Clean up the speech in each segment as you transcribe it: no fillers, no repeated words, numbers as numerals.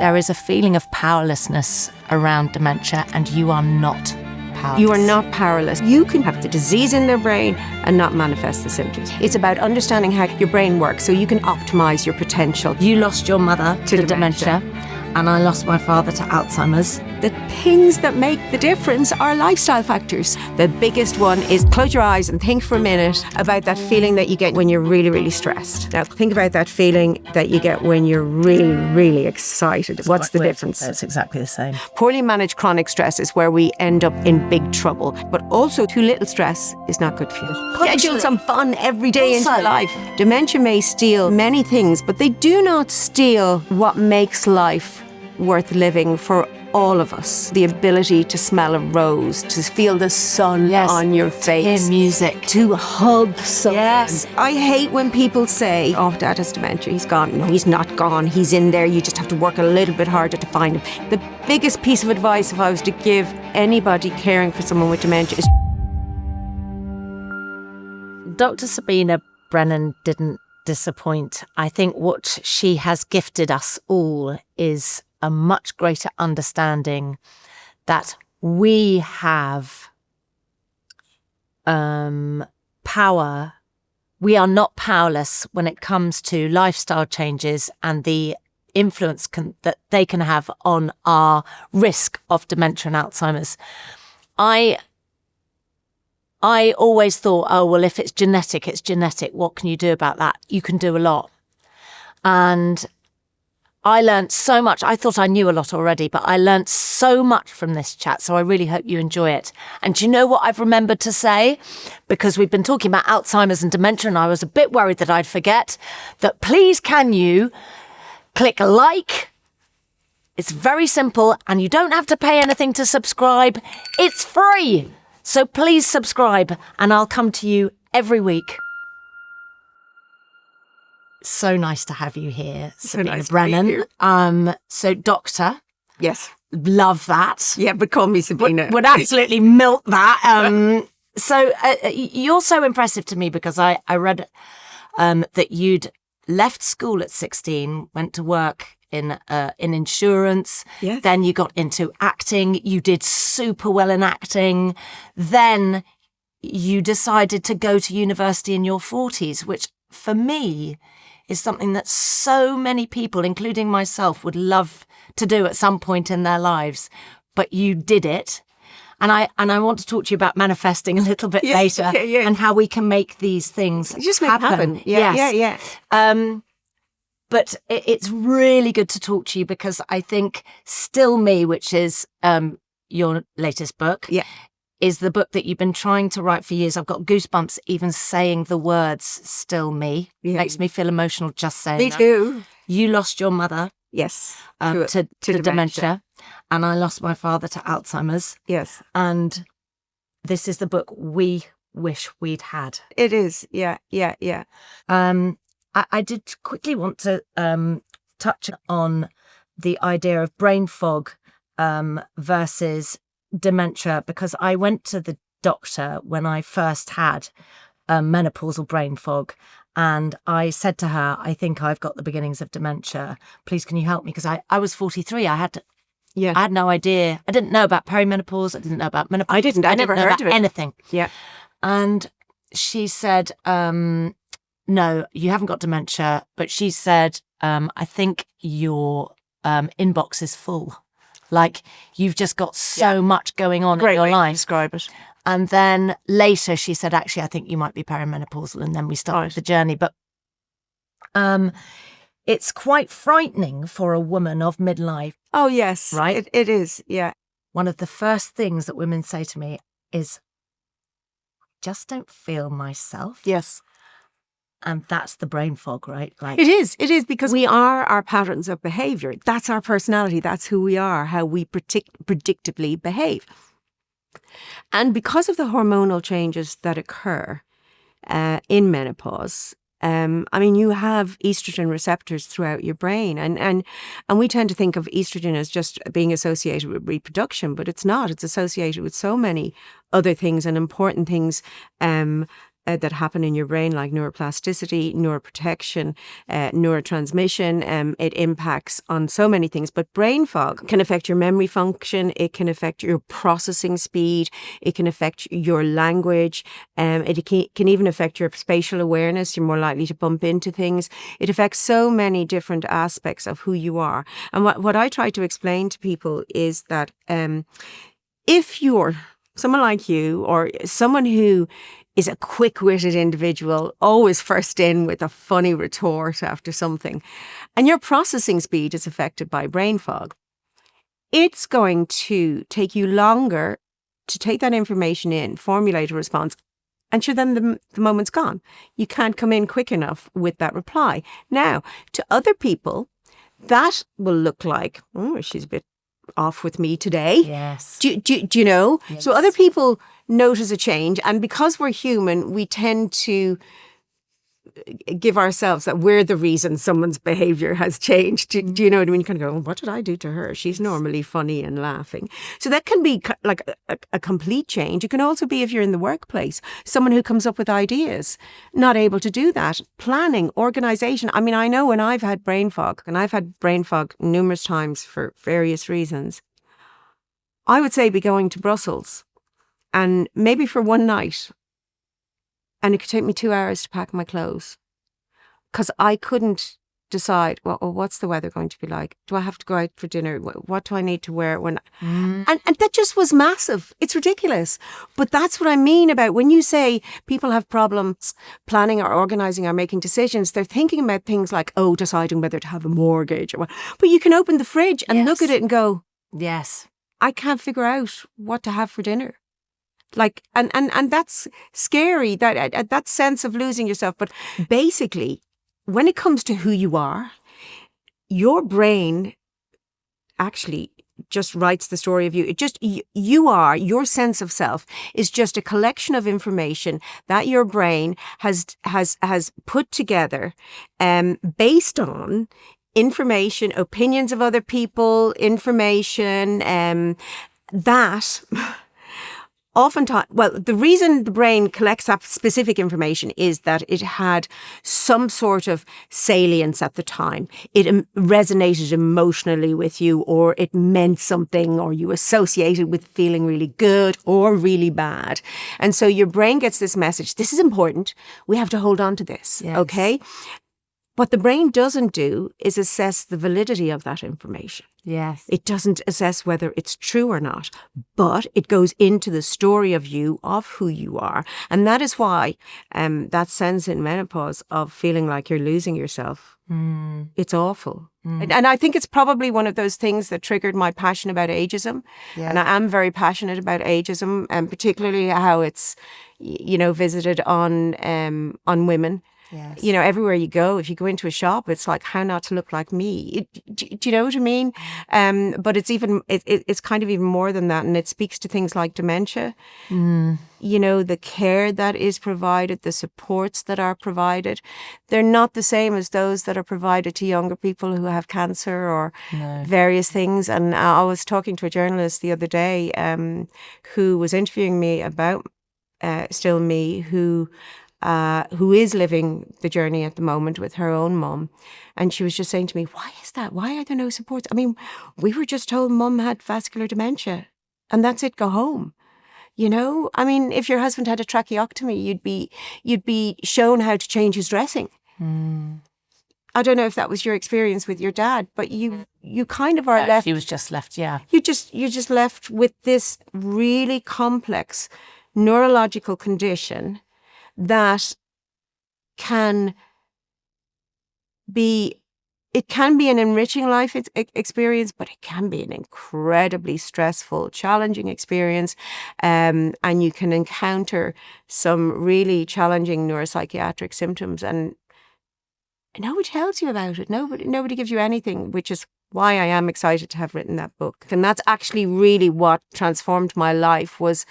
there is a feeling of powerlessness around dementia, and you are not powerless. You are not powerless. You can have the disease in their brain and not manifest the symptoms. It's about understanding how your brain works so you can optimize your potential. You lost your mother to dementia, and I lost my father to Alzheimer's. The things that make the difference are lifestyle factors. The biggest one is close your eyes and think for a minute about that feeling that you get when you're really, really stressed. Now, think about that feeling that you get when you're really, really excited. What's the difference? It's exactly the same. Poorly managed chronic stress is where we end up in big trouble. But also, too little stress is not good for you. Schedule some fun every day into life. Dementia may steal many things, but they do not steal what makes life worth living for all of us. The ability to smell a rose, to feel the sun on your face. To hear music. To hug someone. Yes. I hate when people say, oh, Dad has dementia, he's gone. No, he's not gone. He's in there. You just have to work a little bit harder to find him. The biggest piece of advice, if I was to give anybody caring for someone with dementia, is Dr. Sabina Brennan didn't disappoint. I think what she has gifted us all is a much greater understanding that we have power. We are not powerless when it comes to lifestyle changes and the influence that they can have on our risk of dementia and Alzheimer's. I always thought, oh, well, if it's genetic, it's genetic. What can you do about that? You can do a lot. And I learned so much. I thought I knew a lot already, but I learned so much from this chat. So I really hope you enjoy it. And do you know what I've remembered to say? Because we've been talking about Alzheimer's and dementia, and I was a bit worried that I'd forget that. Please, can you click like? It's very simple, and you don't have to pay anything to subscribe. It's free. So please subscribe, and I'll come to you every week. So nice to have you here, Sabina Brennan. So doctor. yes. Love that. Yeah, but call me Sabina. Would absolutely milk that. So you're so impressive to me because I read that you'd left school at 16, went to work in insurance. Yes. Then you got into acting. You did super well in acting. Then you decided to go to university in your 40s, which for me is something that so many people, including myself, would love to do at some point in their lives. But you did it. And I want to talk to you about manifesting a little bit later and how we can make these things just make happen. Yeah. But it's really good to talk to you because I think Still Me, which is your latest book, is the book that you've been trying to write for years. I've got goosebumps even saying the words Still Me. Yeah. Makes me feel emotional just saying Me that. too. You lost your mother to dementia, and I lost my father to Alzheimer's. Yes. And this is the book we wish we'd had. It is. Yeah. I did quickly want to touch on the idea of brain fog versus dementia, because I went to the doctor when I first had menopausal brain fog, and I said to her, I think I've got the beginnings of dementia. Please, can you help me? Because I was 43. I had no idea. I didn't know about perimenopause. I didn't know about menopause. I didn't. I never know heard about of it. anything. Yeah. And she said, no, you haven't got dementia. But she said, I think your inbox is full. Like, you've just got so much going on in your life. Describe it. And then later she said, actually, I think you might be perimenopausal. And then we started the journey. But it's quite frightening for a woman of midlife. Oh, yes. Right? It is, yeah. One of the first things that women say to me is, just don't feel myself. Yes. And that's the brain fog, right? Like, It is because we are our patterns of behaviour. That's our personality. That's who we are, how we predictably behave. And because of the hormonal changes that occur in menopause, you have estrogen receptors throughout your brain. And we tend to think of estrogen as just being associated with reproduction, but it's not. It's associated with so many other things and important things that happen in your brain, like neuroplasticity, neuroprotection, neurotransmission. It impacts on so many things. But brain fog can affect your memory function. It can affect your processing speed. It can affect your language. It can even affect your spatial awareness. You're more likely to bump into things. It affects so many different aspects of who you are. And what I try to explain to people is that if you're someone like you, or someone who is a quick-witted individual, always first in with a funny retort after something, and your processing speed is affected by brain fog, it's going to take you longer to take that information in, formulate a response, and sure, then the moment's gone. You can't come in quick enough with that reply. Now, to other people, that will look like, oh, she's a bit off with me today. Yes. Do you know? Yes. So other people notice a change, and because we're human, we tend to give ourselves that we're the reason someone's behaviour has changed. Do you know what I mean? You kind of go, oh, what did I do to her? She's normally funny and laughing. So that can be like a complete change. It can also be if you're in the workplace, someone who comes up with ideas, not able to do that. Planning, organisation. I mean, I know when I've had brain fog, and I've had brain fog numerous times for various reasons, I would say be going to Brussels and maybe for one night, and it could take me 2 hours to pack my clothes because I couldn't decide, well, what's the weather going to be like? Do I have to go out for dinner? What do I need to wear? And that just was massive. It's ridiculous. But that's what I mean about when you say people have problems planning or organising or making decisions, they're thinking about things like, oh, deciding whether to have a mortgage or what. But you can open the fridge and look at it and go, yes, I can't figure out what to have for dinner. Like, and that's scary, that sense of losing yourself. But basically, when it comes to who you are, your brain actually just writes the story of you. It just, you are, your sense of self is just a collection of information that your brain has put together based on information, opinions of other people, information that... Oftentimes, well, the reason the brain collects that specific information is that it had some sort of salience at the time. It resonated emotionally with you, or it meant something, or you associated with feeling really good or really bad. And so your brain gets this message, this is important, we have to hold on to this, yes. Okay? What the brain doesn't do is assess the validity of that information. Yes. It doesn't assess whether it's true or not, but it goes into the story of you, of who you are. And that is why that sense in menopause of feeling like you're losing yourself, it's awful. And I think it's probably one of those things that triggered my passion about ageism. Yeah. And I am very passionate about ageism, and particularly how it's, visited on women. Yes. Everywhere you go, if you go into a shop, it's like how not to look like me. Do you know what I mean? But it's even, it's kind of even more than that. And it speaks to things like dementia. The care that is provided, the supports that are provided, they're not the same as those that are provided to younger people who have cancer or various things. And I was talking to a journalist the other day who was interviewing me about Still Me, who is living the journey at the moment with her own mum. And she was just saying to me, why is that? Why are there no supports? I mean, we were just told mum had vascular dementia and that's it, go home. I mean, if your husband had a tracheotomy, you'd be shown how to change his dressing. I don't know if that was your experience with your dad, but you kind of are left. She was just left, yeah. You're just left with this really complex neurological condition that can be an enriching life experience, but it can be an incredibly stressful, challenging experience. And you can encounter some really challenging neuropsychiatric symptoms, and nobody tells you about it. Nobody gives you anything, which is why I am excited to have written that book. And that's actually really what transformed my life was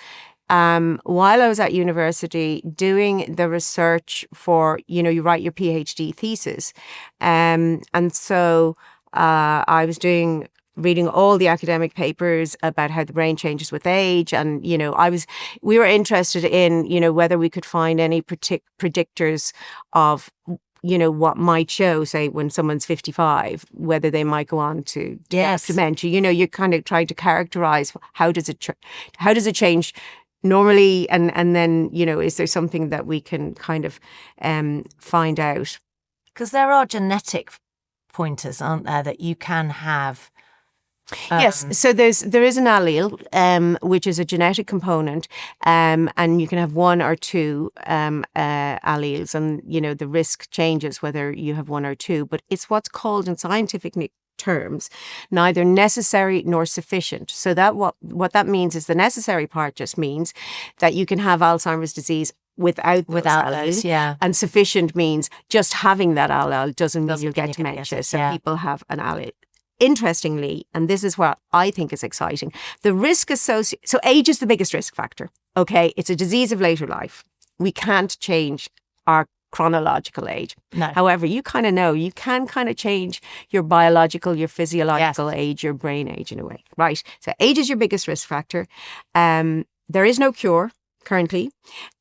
while I was at university doing the research for, you write your PhD thesis. And so I was doing reading all the academic papers about how the brain changes with age. And, we were interested in, whether we could find any predictors of, what might show, say, when someone's 55, whether they might go on to develop dementia. You're kind of trying to characterize how does it change normally, and then, is there something that we can kind of find out? Because there are genetic pointers, aren't there, that you can have? Yes, so there is an allele, which is a genetic component, and you can have one or two alleles, and the risk changes whether you have one or two. But it's what's called in scientific terms neither necessary nor sufficient. So that what that means is the necessary part just means that you can have Alzheimer's disease without those, yeah. And sufficient means just having that allele doesn't mean you'll get dementia. So people have an allele. Interestingly, and this is what I think is exciting, the risk associated. So age is the biggest risk factor. Okay, it's a disease of later life. We can't change our chronological age. No. However, you kind of know you can kind of change your biological, your physiological age, your brain age in a way, right? So age is your biggest risk factor. There is no cure currently.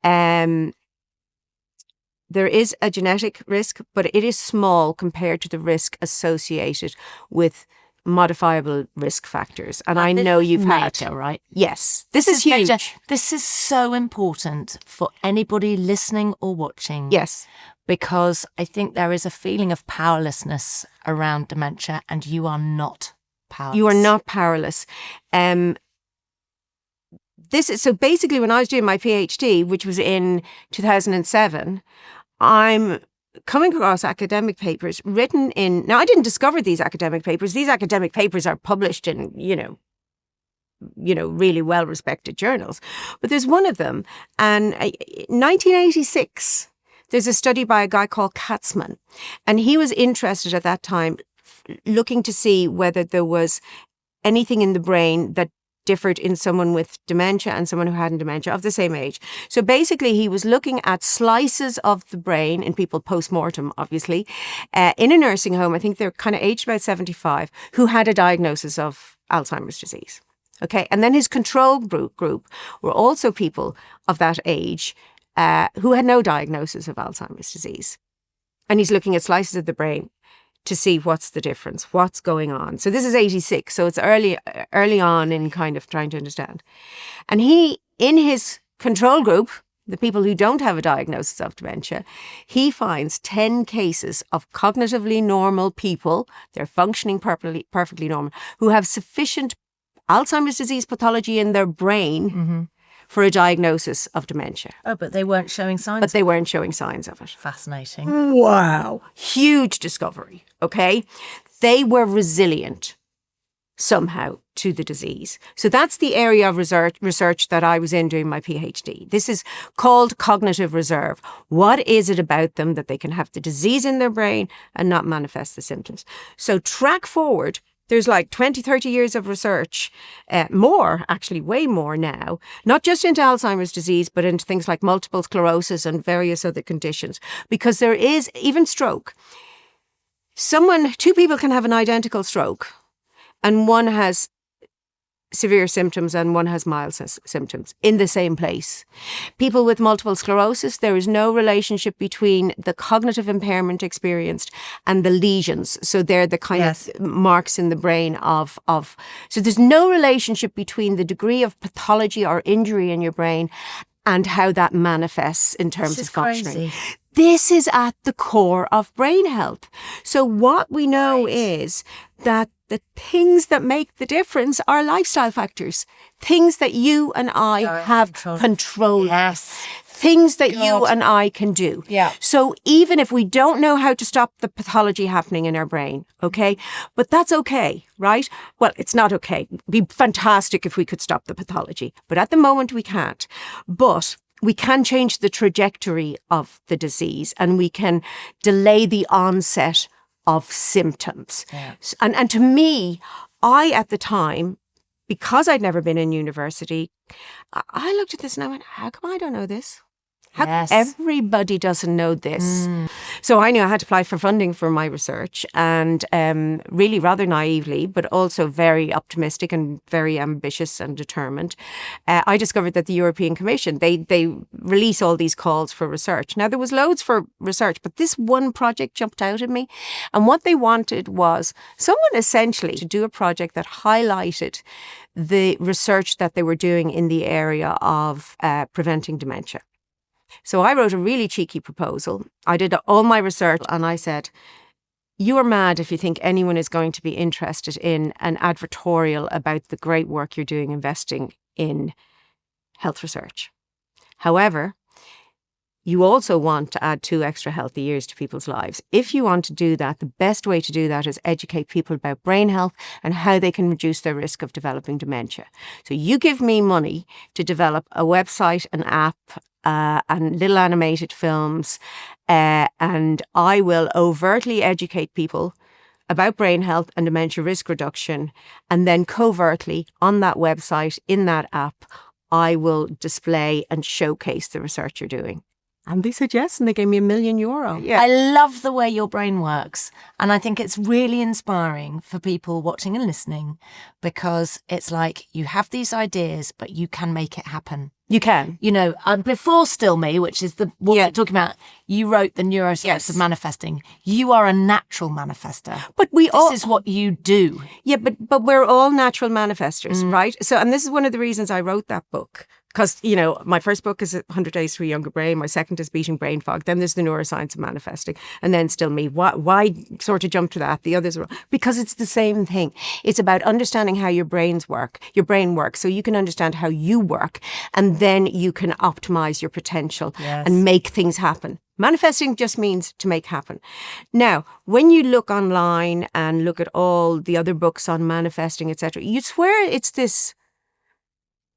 There is a genetic risk, but it is small compared to the risk associated with modifiable risk factors. And I know you've major, had, right? Yes, this is huge. Major. This is so important for anybody listening or watching. Yes. Because I think there is a feeling of powerlessness around dementia, and you are not powerless. You are not powerless. So basically when I was doing my PhD, which was in 2007, I'm coming across academic papers written in, now I didn't discover these academic papers. These academic papers are published in, really well-respected journals. But there's one of them, and 1986, there's a study by a guy called Katzman, and he was interested at that time looking to see whether there was anything in the brain that differed in someone with dementia and someone who hadn't dementia of the same age. So basically he was looking at slices of the brain in people post-mortem, obviously, in a nursing home. I think they're kind of aged about 75, who had a diagnosis of Alzheimer's disease. Okay. And then his control group were also people of that age who had no diagnosis of Alzheimer's disease. And he's looking at slices of the brain to see what's the difference, what's going on. So this is 86, so it's early on in kind of trying to understand. And he, in his control group, the people who don't have a diagnosis of dementia, he finds 10 cases of cognitively normal people, they're functioning perfectly normal, who have sufficient Alzheimer's disease pathology in their brain for a diagnosis of dementia. Oh, but they weren't showing signs? But they weren't showing signs of it. Fascinating. Wow. Huge discovery, okay? They were resilient somehow to the disease. So that's the area of research that I was in doing my PhD. This is called cognitive reserve. What is it about them that they can have the disease in their brain and not manifest the symptoms? So track forward, there's like 20, 30 years of research, more, actually way more now, not just into Alzheimer's disease, but into things like multiple sclerosis and various other conditions, because there is even stroke. Two people can have an identical stroke, and one has severe symptoms and one has mild symptoms in the same place. People with multiple sclerosis, there is no relationship between the cognitive impairment experienced and the lesions. So they're the kind of marks in the brain of. So there's no relationship between the degree of pathology or injury in your brain and how that manifests in terms of functioning. Crazy. This is at the core of brain health. So what we know is that the things that make the difference are lifestyle factors. Things that you and I have control. Yes. Things that you and I can do. Yeah. So even if we don't know how to stop the pathology happening in our brain, okay? But that's okay, right? Well, it's not okay. It'd be fantastic if we could stop the pathology. But at the moment we can't. But we can change the trajectory of the disease and we can delay the onset of symptoms. Yeah. And to me, at the time, because I'd never been in university, I looked at this and I went, how come I don't know this? How everybody doesn't know this. So I knew I had to apply for funding for my research, and really rather naively, but also very optimistic and very ambitious and determined, I discovered that the European Commission, they release all these calls for research. Now, there was loads for research, but this one project jumped out at me. And what they wanted was someone essentially to do a project that highlighted the research that they were doing in the area of preventing dementia. So I wrote a really cheeky proposal. I did all my research and I said, you are mad if you think anyone is going to be interested in an advertorial about the great work you're doing investing in health research. However, you also want to add 2 extra healthy years to people's lives. If you want to do that, the best way to do that is educate people about brain health and how they can reduce their risk of developing dementia. So you give me money to develop a website, an app, and little animated films, and I will overtly educate people about brain health and dementia risk reduction, and then covertly on that website, in that app, I will display and showcase the research you're doing. And they said yes, and they gave me €1 million. Yeah. I love the way your brain works. And I think it's really inspiring for people watching and listening, because it's like you have these ideas, but you can make it happen. You can. You know, before Still Me, which is what we're talking about, you wrote The Neuroscientist of Manifesting. You are a natural manifester. But this is what you do. Yeah, but we're all natural manifestors, right? So, and this is one of the reasons I wrote that book. Because, you know, my first book is 100 Days to a Younger Brain. My second is Beating Brain Fog. Then there's The Neuroscience of Manifesting. And then Still Me. Why sort of jump to that? The others are... Because it's the same thing. It's about understanding how your brain works, so you can understand how you work. And then you can optimize your potential and make things happen. Manifesting just means to make happen. Now, when you look online and look at all the other books on manifesting, etc., you'd swear it's this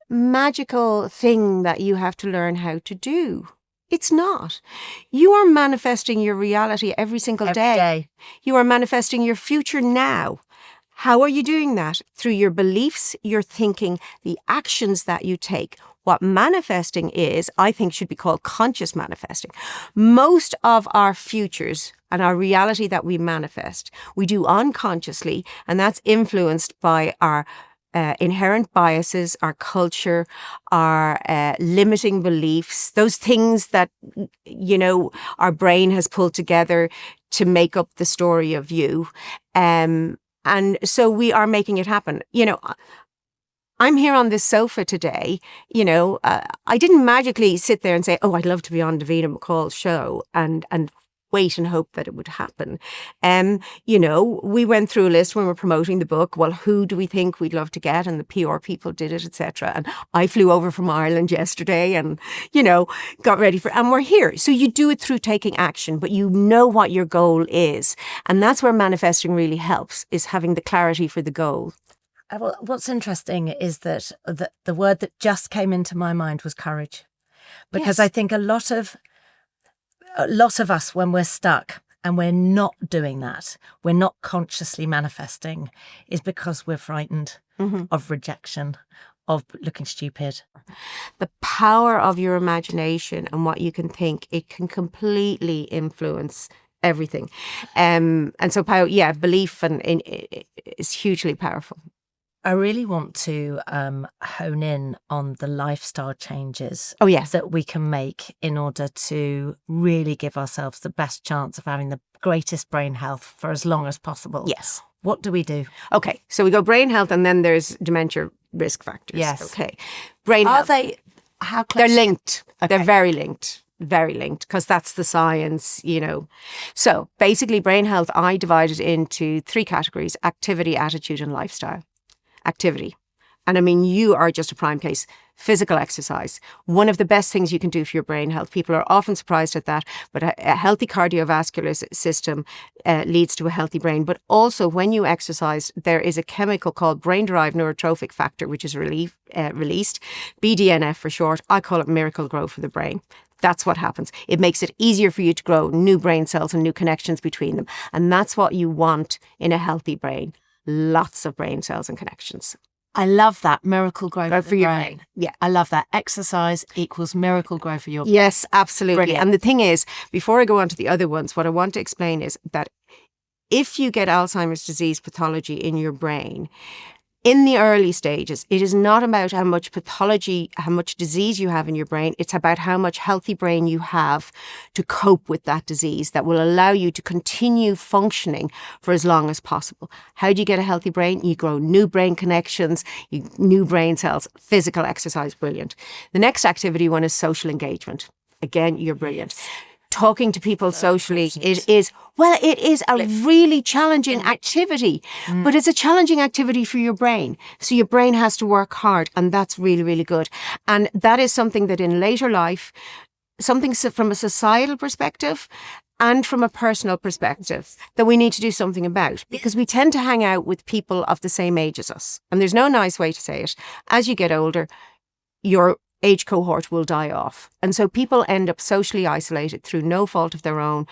magical thing that you have to learn how to do. It's not. You are manifesting your reality every single day. You are manifesting your future now. How are you doing that? Through your beliefs, your thinking, the actions that you take. What manifesting is, I think, should be called conscious manifesting. Most of our futures and our reality that we manifest, we do unconsciously, and that's influenced by our inherent biases, our culture, our limiting beliefs, those things that, you know, our brain has pulled together to make up the story of you. And so we are making it happen. You know, I'm here on this sofa today. You know, I didn't magically sit there and say, oh, I'd love to be on Davina McCall's show and wait and hope that it would happen. You know, we went through a list when we're promoting the book. Well, who do we think we'd love to get? And the PR people did it, etc. And I flew over from Ireland yesterday and, you know, got ready and we're here. So you do it through taking action, but you know what your goal is. And that's where manifesting really helps, is having the clarity for the goal. Well, what's interesting is that the word that just came into my mind was courage. Because I think a lot of us, when we're stuck and we're not doing that, we're not consciously manifesting, is because we're frightened of rejection, of looking stupid. The power of your imagination and what you can think, it can completely influence everything. And so belief is hugely powerful. I really want to hone in on the lifestyle changes that we can make in order to really give ourselves the best chance of having the greatest brain health for as long as possible. Yes. What do we do? Okay, so we go brain health and then there's dementia risk factors. Yes. Okay. Brain health. How close? They're linked. Okay. They're very linked. Very linked, because that's the science, you know. So basically brain health, I divided into 3 categories: activity, attitude, and lifestyle. Activity. And I mean, you are just a prime case. Physical exercise. One of the best things you can do for your brain health. People are often surprised at that, but a healthy cardiovascular system leads to a healthy brain. But also when you exercise, there is a chemical called brain-derived neurotrophic factor, which is released, BDNF for short. I call it miracle grow for the brain. That's what happens. It makes it easier for you to grow new brain cells and new connections between them. And that's what you want in a healthy brain. Lots of brain cells and connections. I love that. Miracle growth Go for for your your brain. brain. Yeah. I love that. Exercise equals miracle growth for your brain. Yes, absolutely. Brilliant. And the thing is, before I go on to the other ones, what I want to explain is that if you get Alzheimer's disease pathology in your brain, in the early stages, it is not about how much pathology, how much disease you have in your brain. It's about how much healthy brain you have to cope with that disease that will allow you to continue functioning for as long as possible. How do you get a healthy brain? You grow new brain connections, new brain cells, physical exercise, brilliant. The next activity one is social engagement. Again, you're brilliant. Talking to people socially, it is a really challenging activity, but it's a challenging activity for your brain. So your brain has to work hard, and that's really, really good. And that is something that in later life, something from a societal perspective and from a personal perspective that we need to do something about, because we tend to hang out with people of the same age as us. And there's no nice way to say it. As you get older, your age cohort will die off. And so people end up socially isolated through no fault of their own.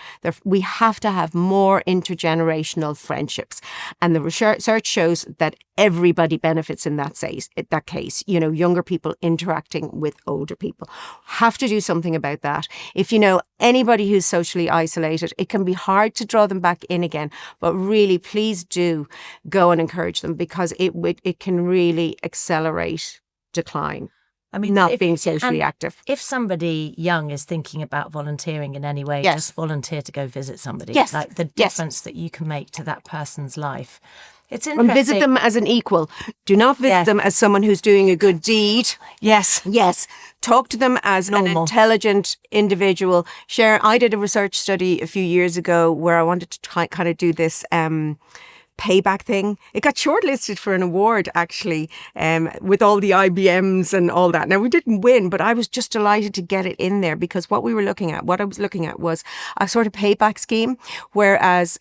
We have to have more intergenerational friendships. And the research shows that everybody benefits in that case. You know, younger people interacting with older people. Have to do something about that. If you know anybody who's socially isolated, it can be hard to draw them back in again. But really, please do go and encourage them, because it can really accelerate decline. I mean, not being socially active. If somebody young is thinking about volunteering in any way, Yes. just volunteer to go visit somebody. Yes. Like the Yes. difference that you can make to that person's life. It's interesting. And visit them as an equal. Do not visit Yes. them as someone who's doing a good deed. Yes. Yes. Talk to them as an Normal. intelligent individual. I did a research study a few years ago where I wanted to kind of do this payback thing. It got shortlisted for an award, actually, with all the IBMs and all that. Now, we didn't win, but I was just delighted to get it in there, because what I was looking at was a sort of payback scheme, whereas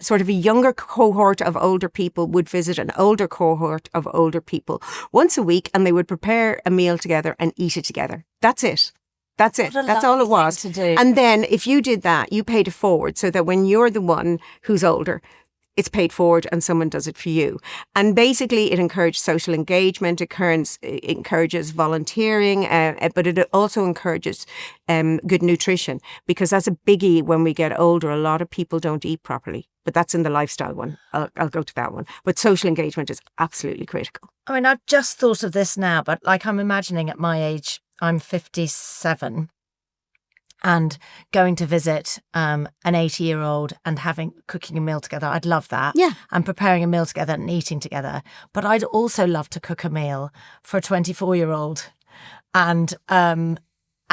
sort of a younger cohort of older people would visit an older cohort of older people once a week, and they would prepare a meal together and eat it together. That's it. That's it. What a That's all it lovely was. thing to do. And then if you did that, you paid it forward, so that when you're the one who's older, it's paid forward and someone does it for you. And basically it encourages social engagement, it encourages volunteering, but it also encourages good nutrition, because that's a biggie when we get older. A lot of people don't eat properly, but that's in the lifestyle one. I'll go to that one. But social engagement is absolutely critical. I mean, I've just thought of this now, but like I'm imagining at my age, I'm 57, and going to visit an 80-year-old and cooking a meal together. I'd love that. Yeah. And preparing a meal together and eating together. But I'd also love to cook a meal for a 24-year-old and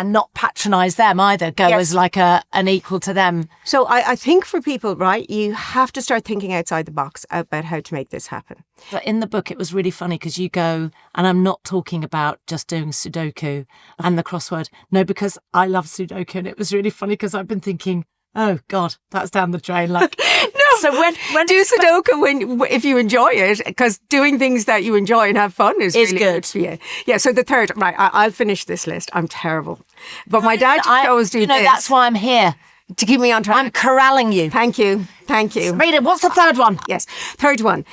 not patronise them either. Go Yes. as like an equal to them. So I think for people, right, you have to start thinking outside the box about how to make this happen. But in the book, it was really funny because you go, and I'm not talking about just doing Sudoku and the crossword. No, because I love Sudoku, and it was really funny because I've been thinking, oh God, that's down the drain. Like, No. So when do Sudoku if you enjoy it, because doing things that you enjoy and have fun is really good. for you. Yeah. So the third, right? I'll finish this list. I'm terrible, but my dad just always do this. That's why I'm here. To keep me on track. I'm corralling you. Thank you. Sabina, what's the third one? Yes. Third one,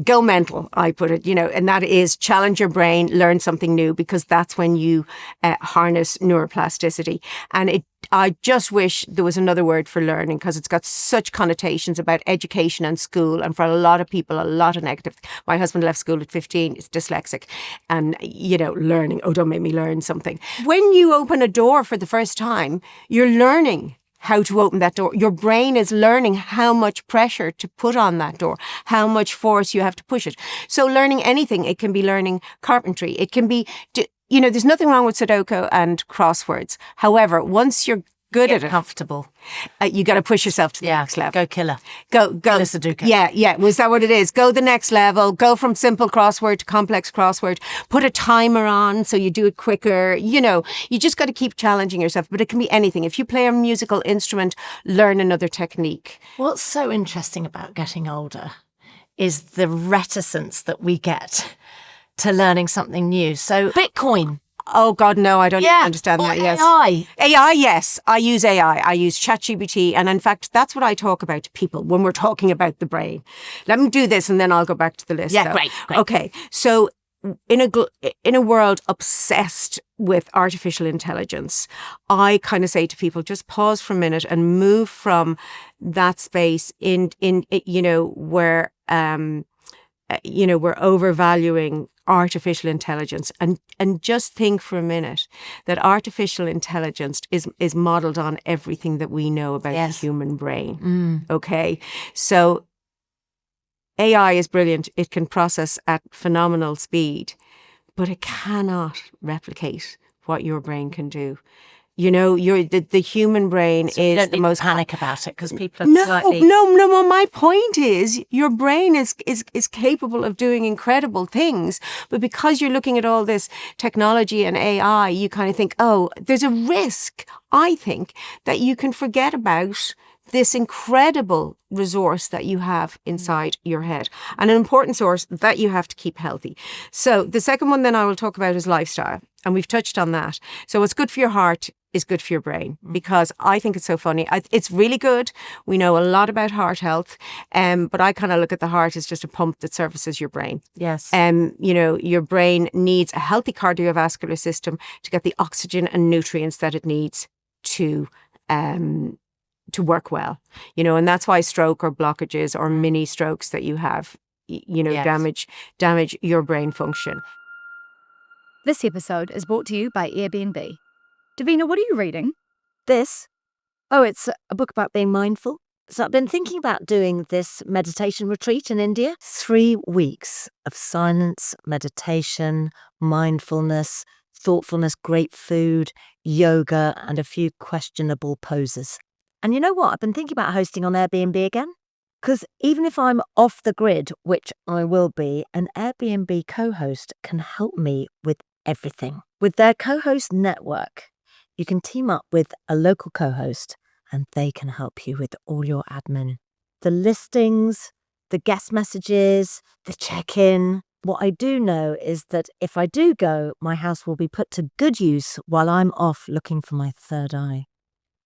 go mental, I put it, and that is challenge your brain, learn something new, because that's when you harness neuroplasticity. And I just wish there was another word for learning, because it's got such connotations about education and school. And for a lot of people, a lot of negative. My husband left school at 15, he's dyslexic. And, learning, don't make me learn something. When you open a door for the first time, you're learning how to open that door. Your brain is learning how much pressure to put on that door, how much force you have to push it. So learning anything, it can be learning carpentry. It can be, there's nothing wrong with Sudoku and crosswords. However, once you're good at it, Comfortable. You got to push yourself to the next level. Go killer. Go. Killer Sudoku. Yeah. Was that what it is? Go the next level. Go from simple crossword to complex crossword. Put a timer on so you do it quicker. You just got to keep challenging yourself. But it can be anything. If you play a musical instrument, learn another technique. What's so interesting about getting older is the reticence that we get to learning something new. So Bitcoin. Oh God, no, I don't even understand or that. Yes. AI. AI, yes. I use AI. I use ChatGPT. And in fact, that's what I talk about to people when we're talking about the brain. Let me do this and then I'll go back to the list. Yeah, though. great. Okay. So in a world obsessed with artificial intelligence, I kind of say to people, just pause for a minute and move from that space in where we're overvaluing artificial intelligence and just think for a minute that artificial intelligence is modeled on everything that we know about the human brain. Okay. So AI is brilliant. It can process at phenomenal speed, but it cannot replicate what your brain can do. The human brain So is you don't the need most to panic about it because people are slightly... No. Well, my point is your brain is capable of doing incredible things, but because you're looking at all this technology and AI, you kind of think, oh, there's a risk, I think, that you can forget about this incredible resource that you have inside your head, and an important source that you have to keep healthy. So the second one then I will talk about is lifestyle, and we've touched on that. So what's good for your heart is good for your brain, because I think it's so funny. It's really good. We know a lot about heart health, but I kind of look at the heart as just a pump that services your brain. Yes. Your brain needs a healthy cardiovascular system to get the oxygen and nutrients that it needs to work well, and that's why stroke or blockages or mini strokes that you have, damage your brain function. This episode is brought to you by Airbnb. Davina, what are you reading? This? Oh, it's a book about being mindful. So I've been thinking about doing this meditation retreat in India. 3 weeks of silence, meditation, mindfulness, thoughtfulness, great food, yoga, and a few questionable poses. And you know what? I've been thinking about hosting on Airbnb again. Because even if I'm off the grid, which I will be, an Airbnb co-host can help me with everything. With their co-host network, you can team up with a local co-host and they can help you with all your admin. The listings, the guest messages, the check-in. What I do know is that if I do go, my house will be put to good use while I'm off looking for my third eye.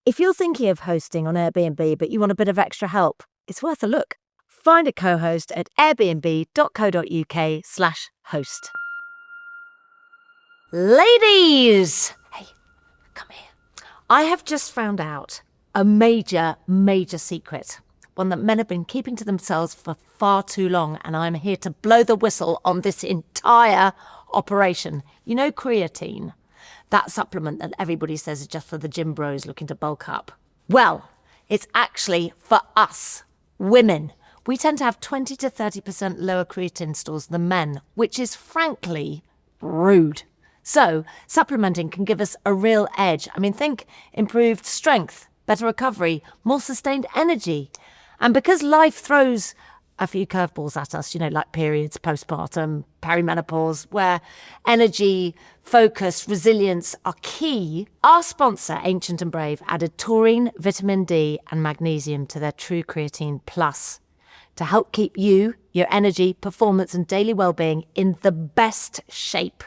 If you're thinking of hosting on Airbnb but you want a bit of extra help, it's worth a look. Find a co-host at airbnb.co.uk/host. Ladies! Hey, come here. I have just found out a major, major secret. One that men have been keeping to themselves for far too long, and I'm here to blow the whistle on this entire operation. You know creatine? That supplement that everybody says is just for the gym bros looking to bulk up. Well, it's actually for us, women. We tend to have 20 to 30% lower creatine stores than men, which is frankly rude. So supplementing can give us a real edge. I mean, think improved strength, better recovery, more sustained energy. And because life throws a few curveballs at us, like periods, postpartum, perimenopause, where energy, focus, resilience are key, our sponsor, Ancient and Brave, added taurine, vitamin D and magnesium to their True Creatine Plus to help keep you, your energy, performance and daily well-being in the best shape.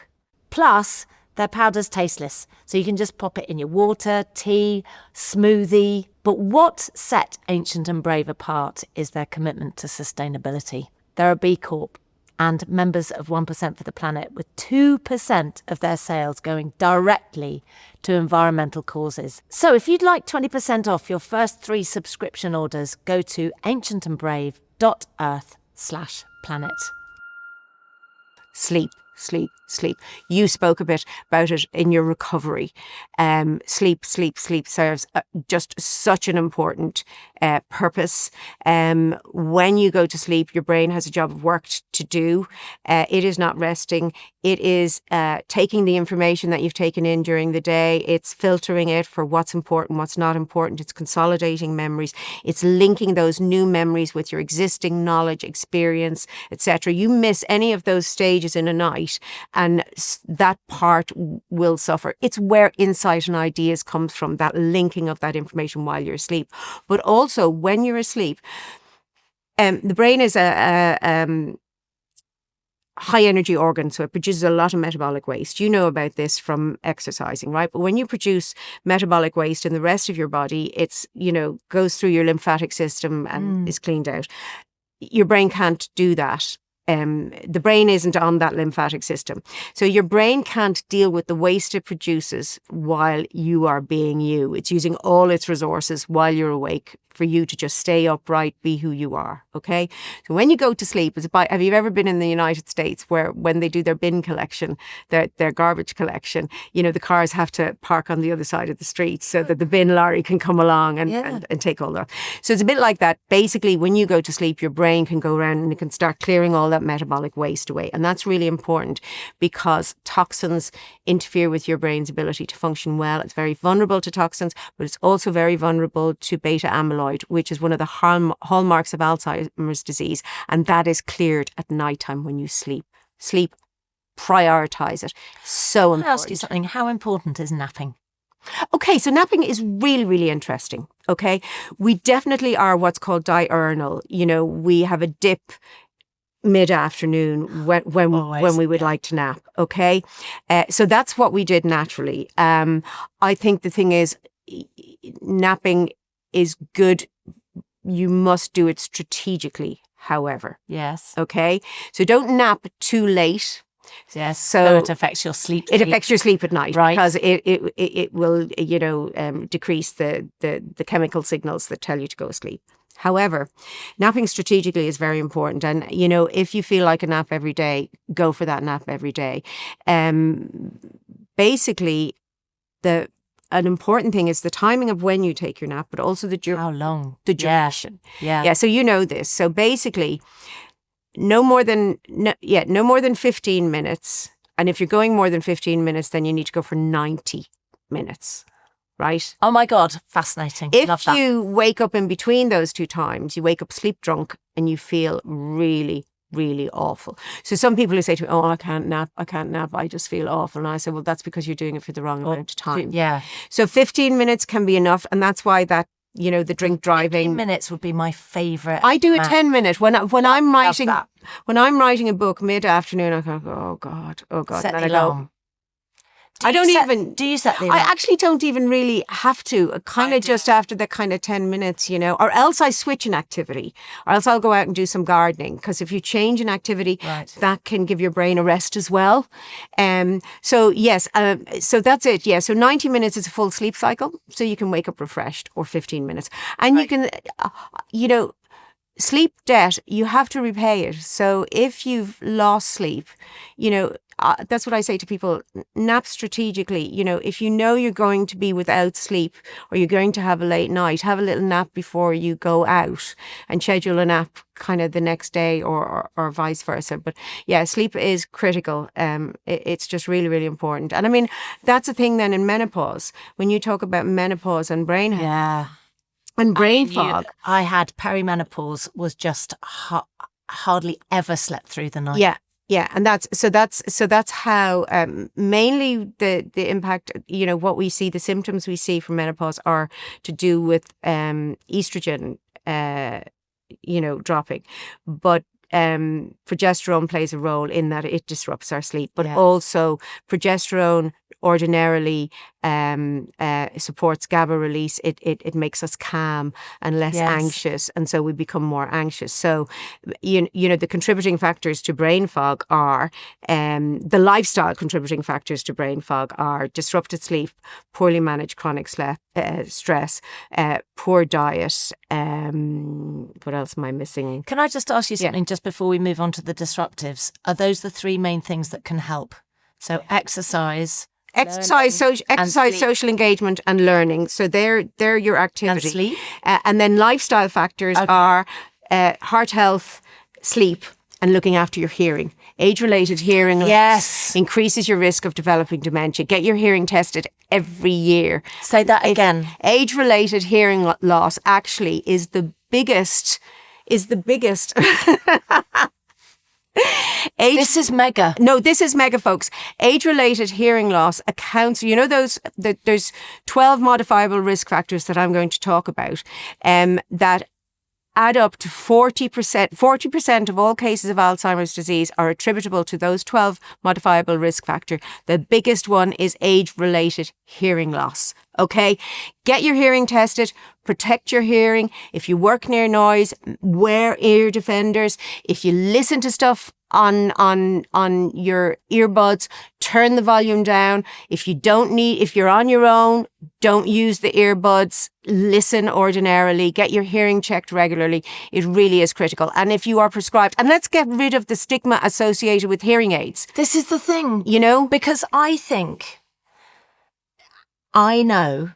Plus, their powder's tasteless, so you can just pop it in your water, tea, smoothie. But what set Ancient and Brave apart is their commitment to sustainability. They're a B Corp and members of 1% for the Planet, with 2% of their sales going directly to environmental causes. So if you'd like 20% off your first 3 subscription orders, go to ancientandbrave.earth/planet. Sleep. You spoke a bit about it in your recovery. Sleep serves just such an important purpose. When you go to sleep, your brain has a job of work to do. It is not resting. It is taking the information that you've taken in during the day. It's filtering it for what's important, what's not important. It's consolidating memories. It's linking those new memories with your existing knowledge, experience, etc. You miss any of those stages in a night, and that part will suffer. It's where insight and ideas comes from, that linking of that information while you're asleep. But also when you're asleep, the brain is high energy organ, so it produces a lot of metabolic waste. You know about this from exercising, right? But when you produce metabolic waste in the rest of your body, it's, goes through your lymphatic system and is cleaned out. Your brain can't do that. The brain isn't on that lymphatic system. So your brain can't deal with the waste it produces while you are being you. It's using all its resources while you're awake for you to just stay upright, be who you are. Okay. So when you go to sleep, have you ever been in the United States where when they do their bin collection, their garbage collection, the cars have to park on the other side of the street so that the bin lorry can come along and take all that. So it's a bit like that. Basically, when you go to sleep, your brain can go around and it can start clearing all that metabolic waste away. And that's really important because toxins interfere with your brain's ability to function well. It's very vulnerable to toxins, but it's also very vulnerable to beta amyloid, which is one of the hallmarks of Alzheimer's disease. And that is cleared at nighttime when you sleep. Sleep, prioritize it. So important. Can I ask you something? How important is napping? Okay, so napping is really, really interesting. Okay, we definitely are what's called diurnal. We have a dip mid-afternoon when we would like to nap. Okay, so that's what we did naturally. I think the thing is, napping is good. You must do it strategically, however. Yes. Okay, so don't nap too late. Yes, so it affects your sleep. It affects your sleep at night, right? Because it will, decrease the chemical signals that tell you to go to sleep. However, napping strategically is very important, and if you feel like a nap every day, go for that nap every day. Basically, an important thing is the timing of when you take your nap, but also how long, the duration. Yeah. So this. So basically, no more than 15 minutes. And if you're going more than 15 minutes, then you need to go for 90 minutes, right? Oh my God, fascinating. If you wake up in between those two times, you wake up sleep drunk and you feel really, really awful. So some people who say to me, I can't nap, I just feel awful. And I say, well, that's because you're doing it for the wrong amount of time. Yeah. So 15 minutes can be enough. And that's why that, the drink driving. 15 minutes would be my favourite. I do a 10-minute when I'm writing a book mid-afternoon. I go, oh God. Set and the alarm. Do you set the alarm? I actually don't even really have to. Kind of just after the kind of 10 minutes, or else I switch an activity, or else I'll go out and do some gardening. Because if you change an activity, that can give your brain a rest as well. So yes, so that's it. Yeah, so 90 minutes is a full sleep cycle, so you can wake up refreshed, or 15 minutes, and you can, sleep debt, you have to repay it. So if you've lost sleep, that's what I say to people, nap strategically. If you're going to be without sleep or you're going to have a late night, have a little nap before you go out and schedule a nap kind of the next day or vice versa. But yeah, sleep is critical. It's just really, really important. And I mean, that's the thing then in menopause, when you talk about menopause and brain health. Yeah. And brain fog. I had perimenopause, was just hardly ever slept through the night. Yeah, and that's how mainly the impact. What we see, the symptoms we see from menopause are to do with estrogen, dropping, but progesterone plays a role in that it disrupts our sleep, but also progesterone ordinarily supports GABA release. It makes us calm and less anxious, and so we become more anxious. So the contributing factors to brain fog are the lifestyle contributing factors to brain fog are disrupted sleep, poorly managed chronic stress, poor diet. What else am I missing? Can I just ask you something just before we move on to the disruptives? Are those the three main things that can help? So exercise, social engagement, and learning. So they're your activity. And sleep. And then lifestyle factors are heart health, sleep, and looking after your hearing. Age-related hearing loss increases your risk of developing dementia. Get your hearing tested every year. Say that again. Age-related hearing loss actually is the biggest. This is mega. No, this is mega, folks. Age-related hearing loss accounts. There's 12 modifiable risk factors that I'm going to talk about that add up to 40%. 40% of all cases of Alzheimer's disease are attributable to those 12 modifiable risk factors. The biggest one is age-related hearing loss. Okay, get your hearing tested, protect your hearing. If you work near noise, wear ear defenders. If you listen to stuff on your earbuds, turn the volume down. If you're on your own, don't use the earbuds. Listen ordinarily, get your hearing checked regularly. It really is critical. And if you are prescribed, and let's get rid of the stigma associated with hearing aids. This is the thing, Because I know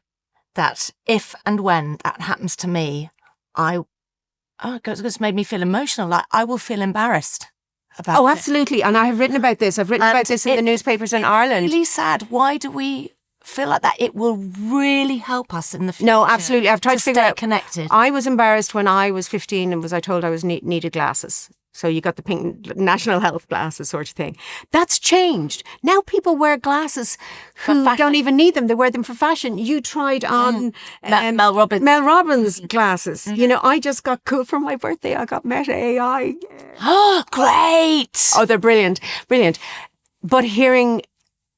that if and when that happens to me, it's made me feel emotional. Like I will feel embarrassed about it. Oh, absolutely. And I have written about this. I've written about this in the newspapers in Ireland. It's really sad. Why do we feel like that? It will really help us in the future. No, absolutely. I've tried to figure stay out. Connected. I was embarrassed when I was 15 and I told I needed glasses. So you got the pink national health glasses sort of thing. That's changed. Now people wear glasses who don't even need them. They wear them for fashion. You tried on Mel Robbins. Mel Robbins glasses. Mm-hmm. I just got cool for my birthday. I got Meta AI. Oh, great. Oh, they're brilliant. Brilliant. But hearing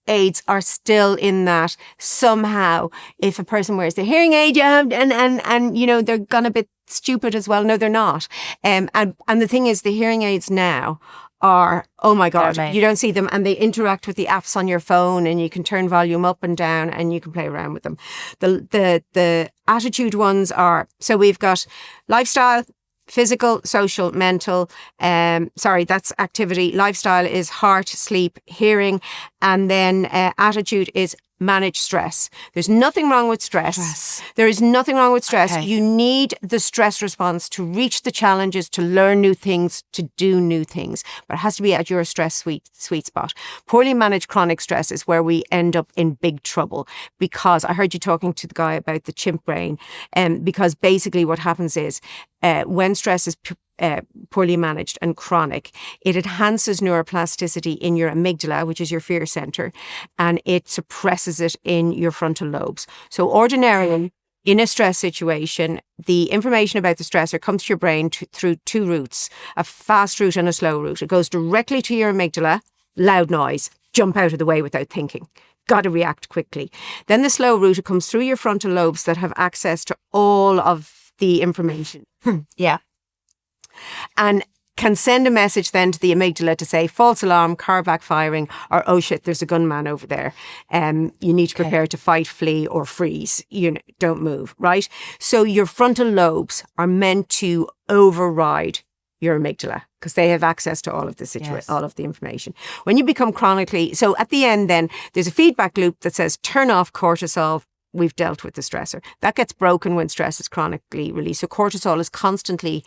aids are still in that somehow if a person wears the hearing aid and they're gone a bit stupid as well. No, they're not. And the thing is, the hearing aids now are, oh my God, you don't see them, and they interact with the apps on your phone, and you can turn volume up and down and you can play around with them. The attitude ones are, so we've got lifestyle, physical, social, mental. That's activity. Lifestyle is heart, sleep, hearing. And then attitude is manage stress. There's nothing wrong with stress. There is nothing wrong with stress. Okay. You need the stress response to reach the challenges, to learn new things, to do new things. But it has to be at your stress sweet spot. Poorly managed chronic stress is where we end up in big trouble, because I heard you talking to the guy about the chimp brain. Because basically what happens is when stress is poorly managed and chronic, it enhances neuroplasticity in your amygdala, which is your fear center, and it suppresses it in your frontal lobes. So ordinarily, in a stress situation, the information about the stressor comes to your brain through two routes, a fast route and a slow route. It goes directly to your amygdala, loud noise, jump out of the way without thinking. Got to react quickly. Then the slow route, it comes through your frontal lobes that have access to all of the information. Yeah. And can send a message then to the amygdala to say false alarm, car backfiring, or oh shit, there's a gunman over there. You need to prepare to fight, flee, or freeze. Don't move, right? So your frontal lobes are meant to override your amygdala because they have access to all of the all of the information. When you become chronically, so at the end then there's a feedback loop that says turn off cortisol. We've dealt with the stressor. That gets broken when stress is chronically released. So cortisol is constantly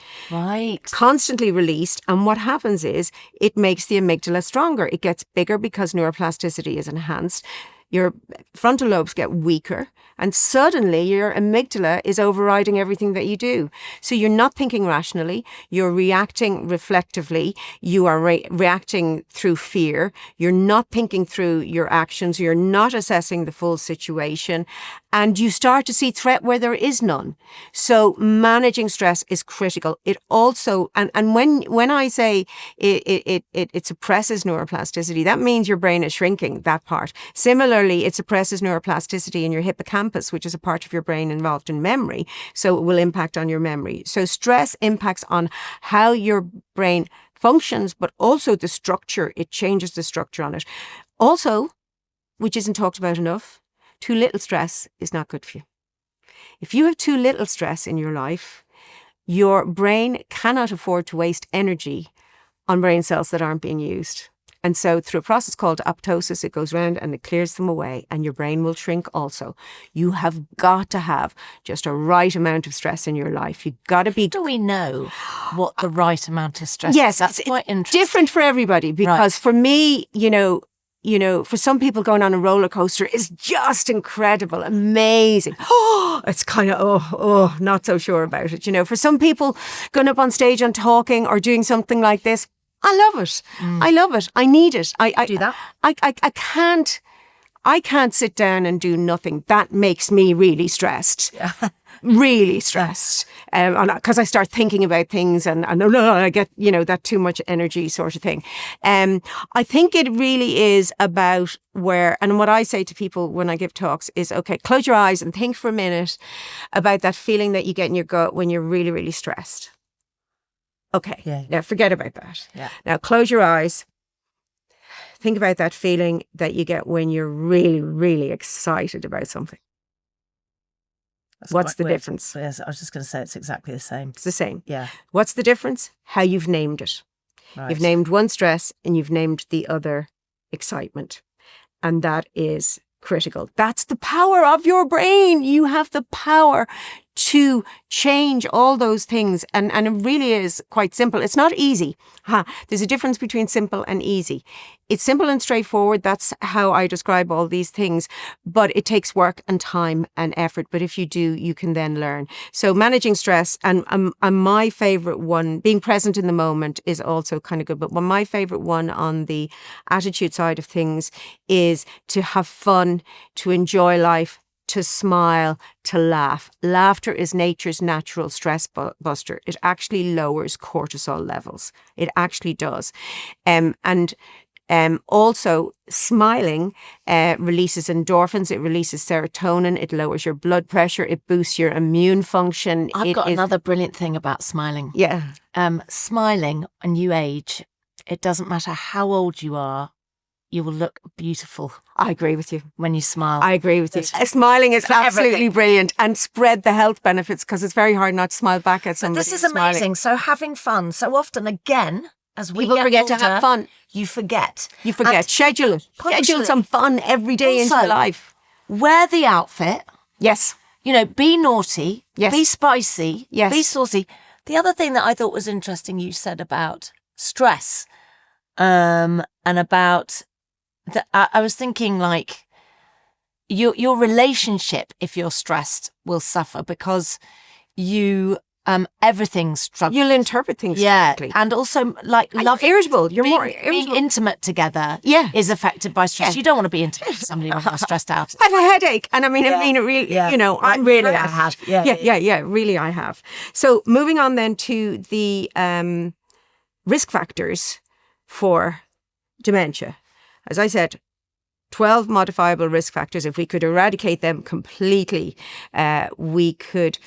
released. And what happens is it makes the amygdala stronger. It gets bigger because neuroplasticity is enhanced. Your frontal lobes get weaker, and suddenly your amygdala is overriding everything that you do. So you're not thinking rationally, you're reacting reflectively, you are reacting through fear, you're not thinking through your actions, you're not assessing the full situation, and you start to see threat where there is none. So managing stress is critical. It also, and when I say it suppresses neuroplasticity, that means your brain is shrinking, that part. Similarly, it suppresses neuroplasticity in your hippocampus, which is a part of your brain involved in memory. So it will impact on your memory. So stress impacts on how your brain functions, but also the structure. It changes the structure on it. Also, which isn't talked about enough, too little stress is not good for you. If you have too little stress in your life, your brain cannot afford to waste energy on brain cells that aren't being used. And so through a process called apoptosis, it goes round and it clears them away, and your brain will shrink also. You have got to have just a right amount of stress in your life. You've got to be... Do we know what the right amount of stress is? That's quite interesting. Different for everybody, because for me, for some people going on a roller coaster is just incredible, amazing. Oh, it's kind of, not so sure about it. For some people going up on stage and talking or doing something like this, I love it. I love it. I need it. I do that. I can't sit down and do nothing. That makes me really stressed. Yeah. really stressed, because I start thinking about things and I get, that too much energy sort of thing. I think it really is about and what I say to people when I give talks is, okay, close your eyes and think for a minute about that feeling that you get in your gut when you're really, really stressed. Okay, now forget about that. Yeah. Now close your eyes. Think about that feeling that you get when you're really, really excited about something. What's the difference? Yes, I was just going to say it's exactly the same. It's the same. Yeah. What's the difference? How you've named it. Right. You've named one stress and you've named the other excitement. And that is critical. That's the power of your brain. You have the power to change all those things. And it really is quite simple. It's not easy. There's a difference between simple and easy. It's simple and straightforward. That's how I describe all these things. But it takes work and time and effort. But if you do, you can then learn. So managing stress, and my favorite one, being present in the moment, is also kind of good. But my favorite one on the attitude side of things is to have fun, to enjoy life, to smile, to laugh. Laughter is nature's natural stress buster. It actually lowers cortisol levels. It actually does. Also, smiling releases endorphins, it releases serotonin, it lowers your blood pressure, it boosts your immune function. I've got another brilliant thing about smiling. Yeah. Smiling when you age, it doesn't matter how old you are, you will look beautiful. I agree with you. When you smile. I agree with you. Smiling is absolutely brilliant, and spread the health benefits, because it's very hard not to smile back at somebody. But this is amazing. So having fun. So often, again, as we people get forget older, to have fun. You forget. And schedule it. Schedule some fun every day into your life. Wear the outfit. Yes. Be naughty. Yes. Be spicy. Yes. Be saucy. The other thing that I thought was interesting, you said about stress, and about that. I was thinking, like, your relationship, if you're stressed, will suffer because you. Everything's struggling. You'll interpret things differently. And also, like, love. Irritable. You're more Being irritable. intimate together is affected by stress. Yeah. You don't want to be intimate with somebody when you're stressed out. I have a headache. And I mean it really, I'm really, stressed. I have. Yeah, really I have. So moving on then to the risk factors for dementia. As I said, 12 modifiable risk factors. If we could eradicate them completely, we could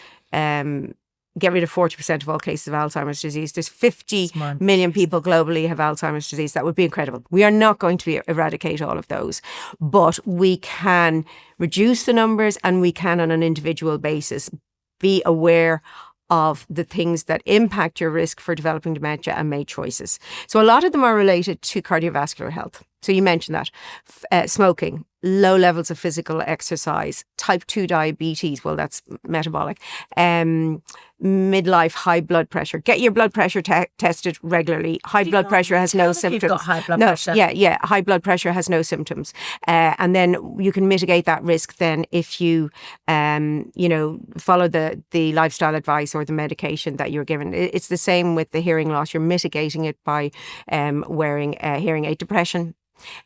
get rid of 40% of all cases of Alzheimer's disease. There's 50 million people globally have Alzheimer's disease. That would be incredible. We are not going to eradicate all of those, but we can reduce the numbers, and we can, on an individual basis, be aware of the things that impact your risk for developing dementia and make choices. So a lot of them are related to cardiovascular health. So you mentioned that. Smoking, low levels of physical exercise, type 2 diabetes, well, that's metabolic, midlife high blood pressure. Get your blood pressure tested regularly. High blood pressure has no symptoms. You've got high blood pressure. Yeah. High blood pressure has no symptoms. And then you can mitigate that risk then if you, follow the lifestyle advice or the medication that you're given. It's the same with the hearing loss. You're mitigating it by wearing a hearing aid. Depression,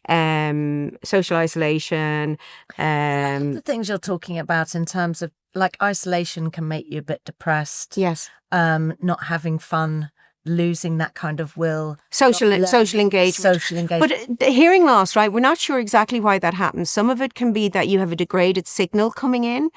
social isolation. The things you're talking about in terms of, like, isolation can make you a bit depressed. Yes. Not having fun, losing that kind of will. Social engagement. But the hearing loss, right? We're not sure exactly why that happens. Some of it can be that you have a degraded signal coming in.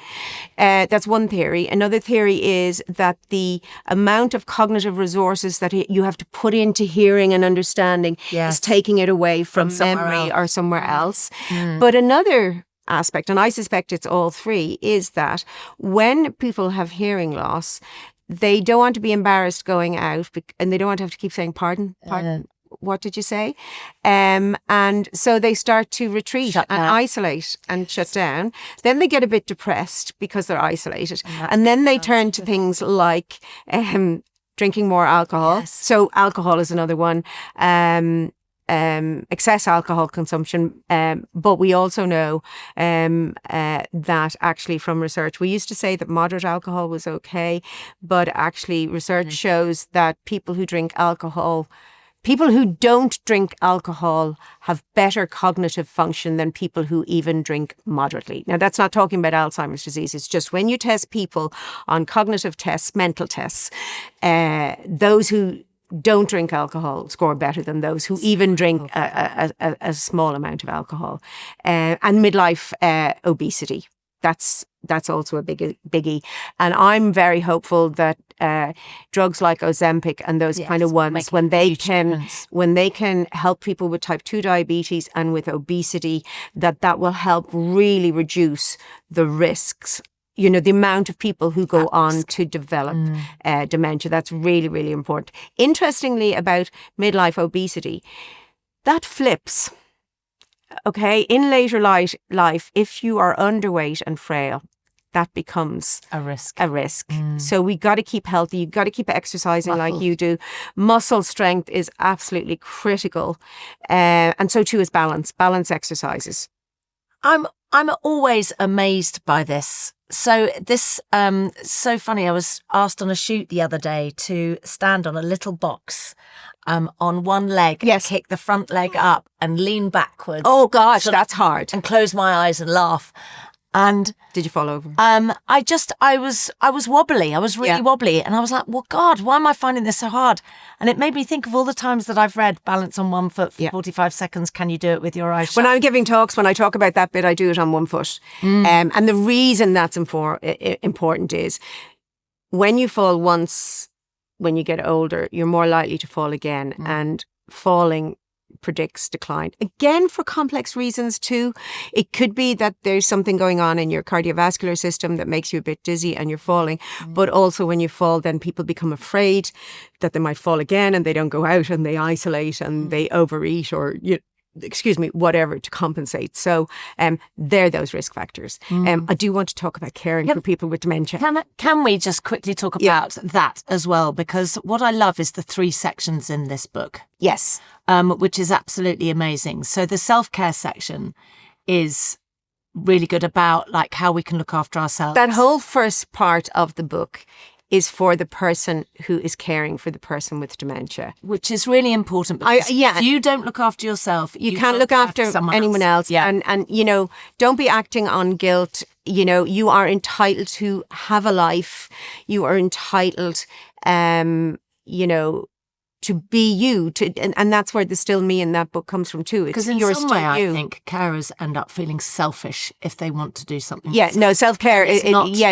That's one theory. Another theory is that the amount of cognitive resources that you have to put into hearing and understanding is taking it away from memory or somewhere else. But another aspect, and I suspect it's all three, is that when people have hearing loss, they don't want to be embarrassed going out, and they don't want to have to keep saying, pardon, what did you say? And so they start to retreat and isolate and shut down. Then they get a bit depressed because they're isolated. And then they turn to things like drinking more alcohol. Yes. So alcohol is another one. Excess alcohol consumption, but we also know that actually from research, we used to say that moderate alcohol was okay, but actually research shows that people who drink alcohol People who don't drink alcohol have better cognitive function than people who even drink moderately. Now, that's not talking about Alzheimer's disease. It's just when you test people on cognitive tests, mental tests, those who don't drink alcohol score better than those who even drink a small amount of alcohol. And midlife obesity. That's also a biggie. And I'm very hopeful that drugs like Ozempic and those kind of ones, when they can help people with type 2 diabetes and with obesity, that will help really reduce the risks. You know, the amount of people who go on to develop dementia. That's really, really important. Interestingly, about midlife obesity, that flips. Okay, in later life, if you are underweight and frail, that becomes a risk. So we got to keep healthy. You've got to keep exercising like you do. Muscle strength is absolutely critical, and so too is balance. Balance exercises. I'm always amazed by this. So this so funny. I was asked on a shoot the other day to stand on a little box on one leg, kick the front leg up and lean backwards. Oh gosh, that's hard. And close my eyes and laugh. And did you fall over? I was wobbly. I was really wobbly, and I was like, "Well, God, why am I finding this so hard?" And it made me think of all the times that I've read "Balance on one foot for 45 seconds. Can you do it with your eyes shut?" When I'm giving talks, when I talk about that bit, I do it on one foot. And the reason that's important is when you fall once, when you get older, you're more likely to fall again, and falling predicts decline. Again, for complex reasons too. It could be that there's something going on in your cardiovascular system that makes you a bit dizzy and you're falling. But also when you fall, then people become afraid that they might fall again, and they don't go out and they isolate and they overeat or whatever to compensate. So they're those risk factors. I do want to talk about caring for people with dementia. Can we just quickly talk about that as well? Because what I love is the 3 sections in this book. Yes. Which is absolutely amazing. So the self-care section is really good about like how we can look after ourselves. That whole first part of the book is for the person who is caring for the person with dementia. Which is really important. Because if you don't look after yourself, you can't look after anyone else. Yeah. And, you know, don't be acting on guilt. You know, you are entitled to have a life. You are entitled, you know, to be you, and that's where the still me in that book comes from too. Because in some way, I think carers end up feeling selfish if they want to do something. Yeah, no, self-care.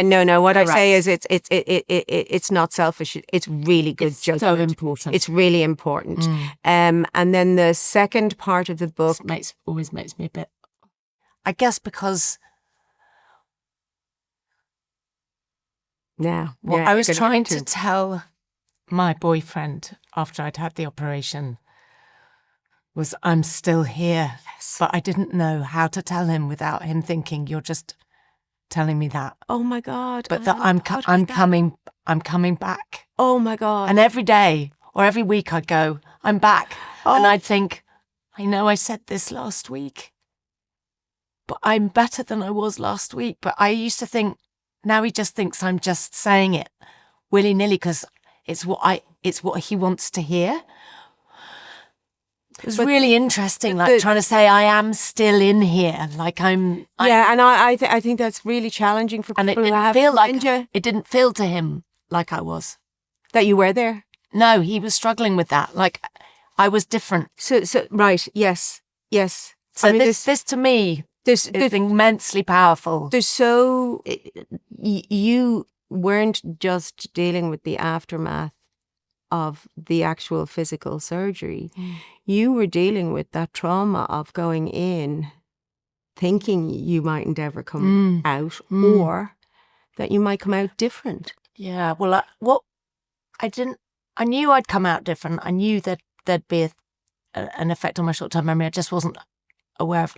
No. What correct. I say is, it's not selfish. It's really good judgment. So important. It's really important. And then the second part of the book always makes me a bit. I guess because. I was trying to tell my boyfriend after I'd had the operation was I'm still here. Yes. But I didn't know how to tell him without him thinking you're just telling me that. Oh my God. But that I'm coming back. Oh my God. And every day or every week I'd go, I'm back. And I'd think, I know I said this last week, but I'm better than I was last week. But I used to think, now he just thinks I'm just saying it willy-nilly because it's what he wants to hear. It was really interesting, trying to say I am still in here, and I think that's really challenging for people who have dementia. It didn't feel to him like I was. That you were there. No, he was struggling with that. Like I was different. So right, yes. So I mean, this to me is immensely powerful. You weren't just dealing with the aftermath of the actual physical surgery. You were dealing with that trauma of going in thinking you mightn't ever come out or that you might come out different. Yeah, well, I knew I'd come out different. I knew that there'd be an effect on my short-term memory. I just wasn't aware of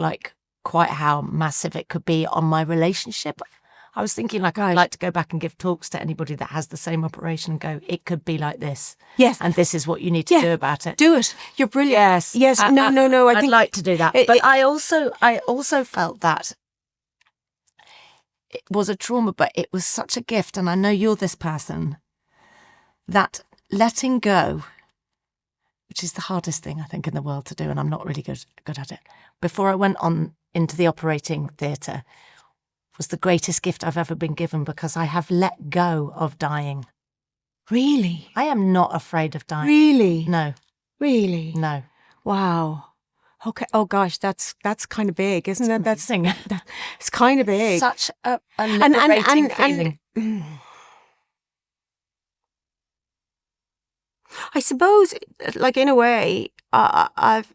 quite how massive it could be on my relationship. I was thinking I'd like to go back and give talks to anybody that has the same operation and go, it could be like this. Yes. And this is what you need to do about it. Do it. You're brilliant. Yes. No. I'd like to do that. But I also felt that it was a trauma, but it was such a gift. And I know you're this person that letting go, which is the hardest thing I think in the world to do, and I'm not really good at it, before I went on into the operating theatre, was the greatest gift I've ever been given, because I have let go of dying. Really? I am not afraid of dying. Really? No. Really? No. Wow. Okay. Oh gosh, that's kind of big, isn't it? That's it's kind of big. Such a liberating feeling. I suppose, like, in a way,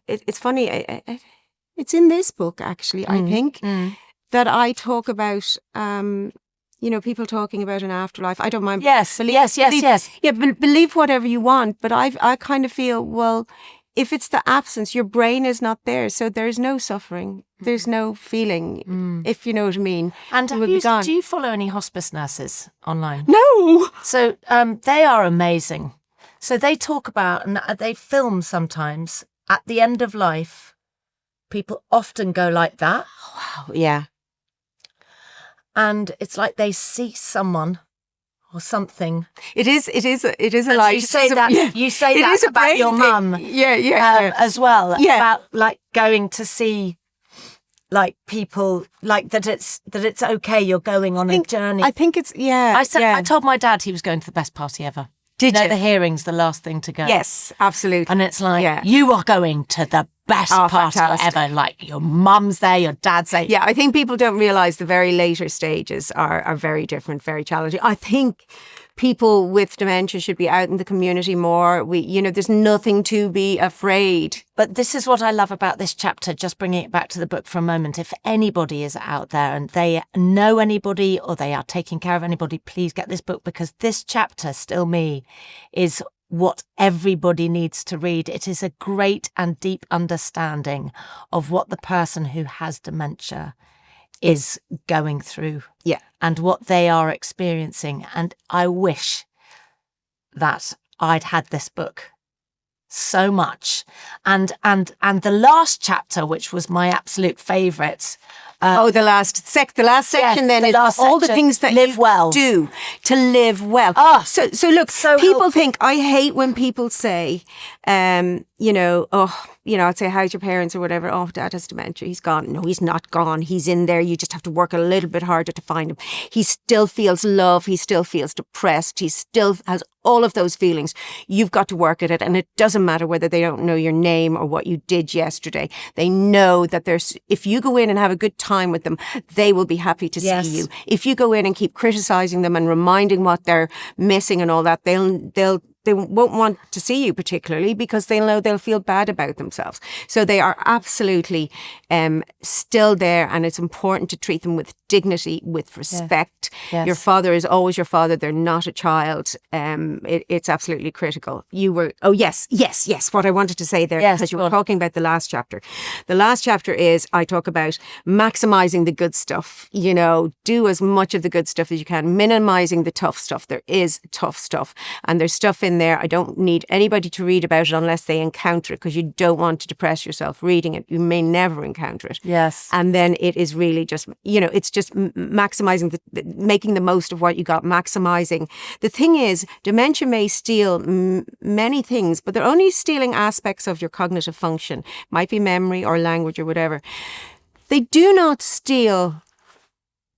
it's funny. It's in this book, actually, I think, that I talk about, people talking about an afterlife. I don't mind. Yes. Yeah, believe whatever you want. But I kind of feel, well, if it's the absence, your brain is not there. So there's no suffering. There's no feeling, if you know what I mean. And do you follow any hospice nurses online? No. So they are amazing. So they talk about, and they film sometimes, at the end of life, people often go like that. Wow. Yeah. And it's like they see someone or something. It is a light. You say that about your mum. Yeah. As well. Yeah. About like going to see like people, like that it's okay, you're going on a journey. I think it's, I told my dad he was going to the best party ever. Did you? The hearing's the last thing to go. Yes, absolutely. And it's like, you are going to the best party ever. Like your mum's there, your dad's there. Yeah, I think people don't realise the very later stages are very different, very challenging. I think people with dementia should be out in the community more. There's nothing to be afraid. But this is what I love about this chapter, just bringing it back to the book for a moment. If anybody is out there and they know anybody or they are taking care of anybody, please get this book, because this chapter, Still Me, is what everybody needs to read. It is a great and deep understanding of what the person who has dementia is going through. Yeah. And what they are experiencing. And I wish that I'd had this book so much. And the last chapter, which was my absolute favourite. The last section then is all the things that live well. Do to live well. So look, people helpful. Think, I hate when people say, I'd say, how's your parents or whatever? Oh, dad has dementia. He's gone. No, he's not gone. He's in there. You just have to work a little bit harder to find him. He still feels love. He still feels depressed. He still has all of those feelings. You've got to work at it. And it doesn't matter whether they don't know your name or what you did yesterday. They know that if you go in and have a good time with them, they will be happy to see you. If you go in and keep criticizing them and reminding what they're missing and all that, they won't want to see you particularly, because they'll know they'll feel bad about themselves. So they are absolutely still there, and it's important to treat them with dignity, with respect. Yes. Your father is always your father. They're not a child. It's absolutely critical. Yes. What I wanted to say there, because you were talking about the last chapter. The last chapter is, I talk about maximizing the good stuff. Do as much of the good stuff as you can, minimizing the tough stuff. There is tough stuff, and there's stuff in there. I don't need anybody to read about it unless they encounter it, because you don't want to depress yourself reading it. You may never encounter it. Yes. And then it is really just, it's just maximizing, making the most of what you got, maximizing. The thing is, dementia may steal many things, but they're only stealing aspects of your cognitive function. Might be memory or language or whatever. They do not steal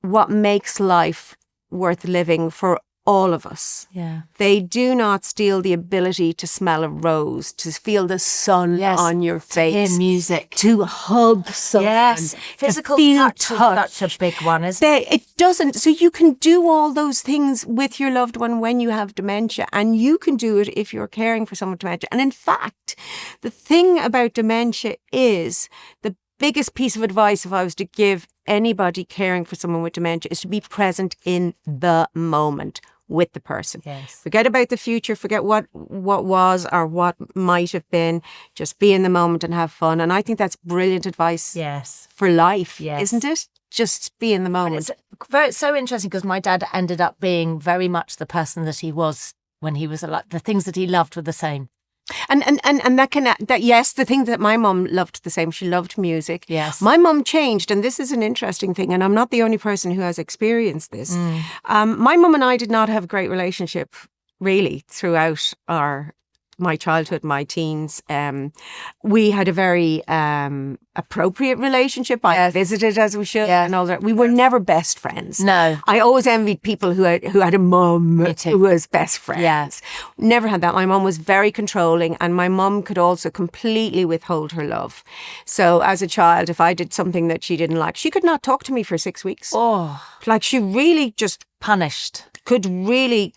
what makes life worth living for all of us. Yeah. They do not steal the ability to smell a rose, to feel the sun on your face, to hear music, to hug someone. Yes, physical touch is such a big one, isn't it? It doesn't. So you can do all those things with your loved one when you have dementia, and you can do it if you're caring for someone with dementia. And in fact, the thing about dementia is the biggest piece of advice, if I was to give anybody caring for someone with dementia, is to be present in the moment with the person. Yes. Forget about the future, forget what was or what might have been. Just be in the moment and have fun. And I think that's brilliant advice for life, isn't it? Just be in the moment. It's so interesting, because my dad ended up being very much the person that he was when he was alive. The things that he loved were the same. And the thing that my mum loved the same. She loved music. Yes. My mum changed, and this is an interesting thing, and I'm not the only person who has experienced this. My mum and I did not have a great relationship really throughout our my childhood, my teens, we had a very appropriate relationship. I visited as we should and all that. We were never best friends. No. I always envied people who had a mum who was best friends. Yes. Never had that. My mum was very controlling, and my mum could also completely withhold her love. So as a child, if I did something that she didn't like, she could not talk to me for 6 weeks. Oh. Like, she really just Punished. could really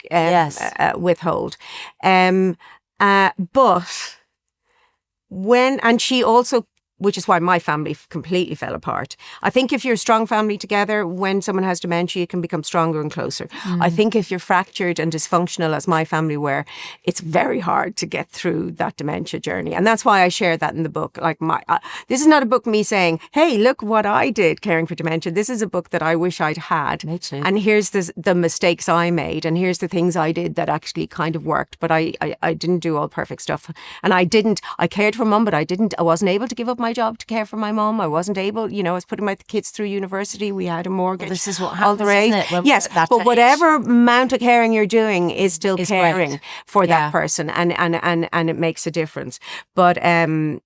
withhold. But and she also, which is why my family completely fell apart. I think if you're a strong family together, when someone has dementia, you can become stronger and closer. I think if you're fractured and dysfunctional, as my family were, it's very hard to get through that dementia journey. And that's why I share that in the book. Like, this is not a book me saying, hey, look what I did caring for dementia. This is a book that I wish I'd had. Me too. And here's the mistakes I made, and here's the things I did that actually kind of worked. But I didn't do all perfect stuff. And I cared for mum, but I wasn't able to give up my job to care for my mum. I wasn't able, I was putting my kids through university. We had a mortgage. Well, this is what happens, isn't it? When Yes, but age. whatever amount of caring you're doing is still caring great. for that person, and it makes a difference. But our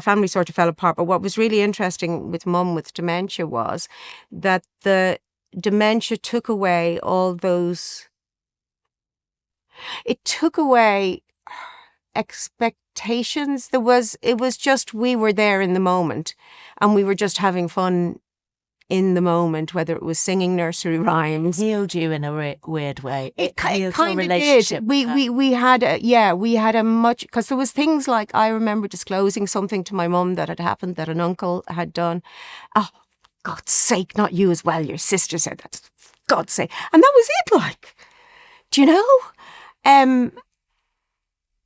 family sort of fell apart. But what was really interesting with mum with dementia was that the dementia took away all those. It took away expectations. It was just, we were there in the moment, and we were just having fun in the moment, whether it was singing nursery rhymes. Healed you in a weird way. It healed your kind of relationship. did. We had a much, because there was things like, I remember disclosing something to my mum that had happened that an uncle had done. Oh, God's sake, not you as well. Your sister said that. God's sake. And that was it, like. Do you know?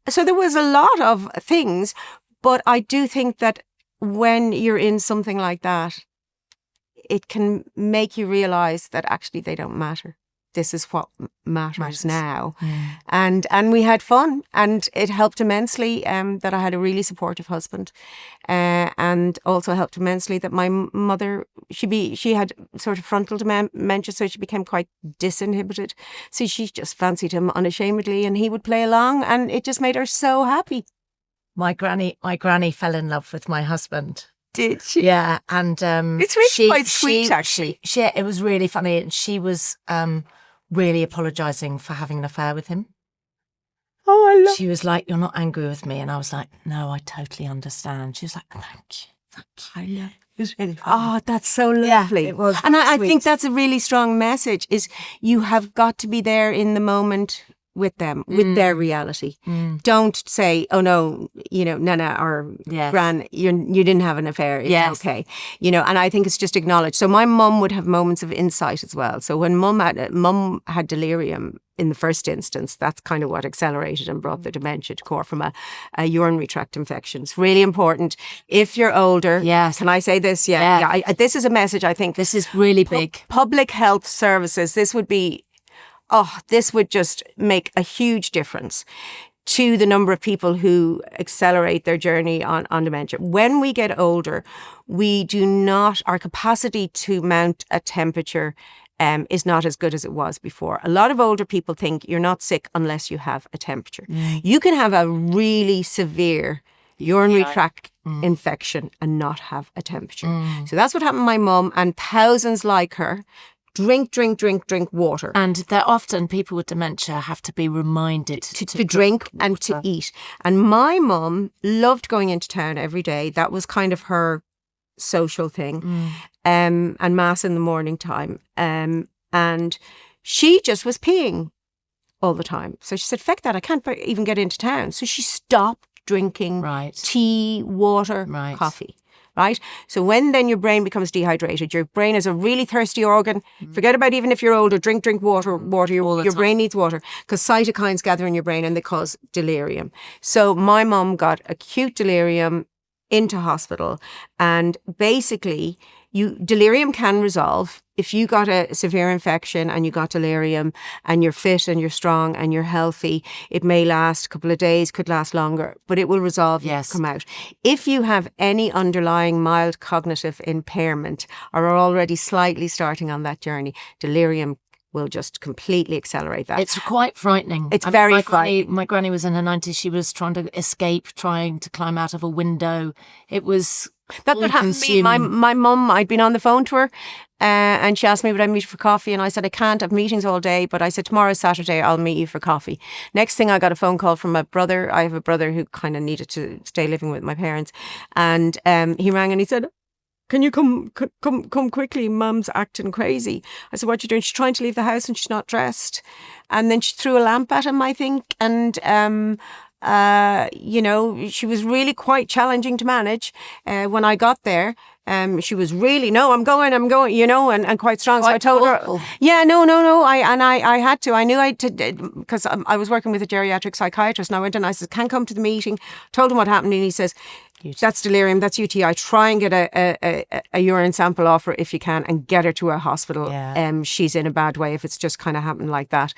So there was a lot of things, but I do think that when you're in something like that, it can make you realise that actually they don't matter. This is what matters now. And we had fun, and it helped immensely that I had a really supportive husband, and also helped immensely that my mother, she had sort of frontal dementia, so she became quite disinhibited. So she just fancied him unashamedly, and he would play along, and it just made her so happy. My granny fell in love with my husband. Did she? Yeah, and it's really quite sweet, actually. It was really funny, and she was really apologising for having an affair with him. Oh, I love. She was like, "You're not angry with me," and I was like, "No, I totally understand." She was like, "Thank you." I know. It was really funny. Oh, that's so lovely. Yeah, it was. And I sweet. think that's a really strong message, is you have got to be there in the moment with them, with their reality. Don't say, oh no, Nana or Gran, you didn't have an affair. It's okay. And I think it's just acknowledged. So my mum would have moments of insight as well. So when mum had delirium in the first instance, that's kind of what accelerated and brought the dementia to core from a urinary tract infection. It's really important. If you're older, can I say this? This is a message, I think. This is really big. Public health services, this would just make a huge difference to the number of people who accelerate their journey on dementia. When we get older, our capacity to mount a temperature is not as good as it was before. A lot of older people think you're not sick unless you have a temperature. You can have a really severe urinary tract infection and not have a temperature. So that's what happened to my mum and thousands like her. Drink water. And they're often, people with dementia have to be reminded to drink and to eat. And my mum loved going into town every day. That was kind of her social thing. And mass in the morning time. And she just was peeing all the time. So she said, feck that, I can't even get into town. So she stopped drinking tea, water, coffee. Right? So when then your brain becomes dehydrated, your brain is a really thirsty organ. Forget about even if you're older, drink water. Your brain needs water because cytokines gather in your brain and they cause delirium. So my mum got acute delirium into hospital, and basically delirium can resolve. If you got a severe infection and you got delirium and you're fit and you're strong and you're healthy, it may last a couple of days, could last longer, but it will resolve and come out. If you have any underlying mild cognitive impairment or are already slightly starting on that journey, delirium will just completely accelerate that. It's quite frightening. It's very frightening. My granny was in her 90s. She was trying to escape, trying to climb out of a window. It was That's what happened to me. My mum, I'd been on the phone to her and she asked me would I meet her for coffee, and I said I can't, I've meetings all day, but I said tomorrow's Saturday, I'll meet you for coffee. Next thing, I got a phone call from my brother. I have a brother who kind of needed to stay living with my parents, and he rang and he said, can you come quickly? Mum's acting crazy. I said, what are you doing? She's trying to leave the house and she's not dressed. And then she threw a lamp at him, I think. And, she was really quite challenging to manage. When I got there, she was really, no, I'm going, and quite strong. So I told her, yeah, no. I had to. I knew I had because I was working with a geriatric psychiatrist, and I went and I said, can't come to the meeting. Told him what happened, and he says, that's delirium, that's UTI. Try and get a urine sample off her if you can, and get her to a hospital. Yeah. She's in a bad way if it's just kind of happened like that.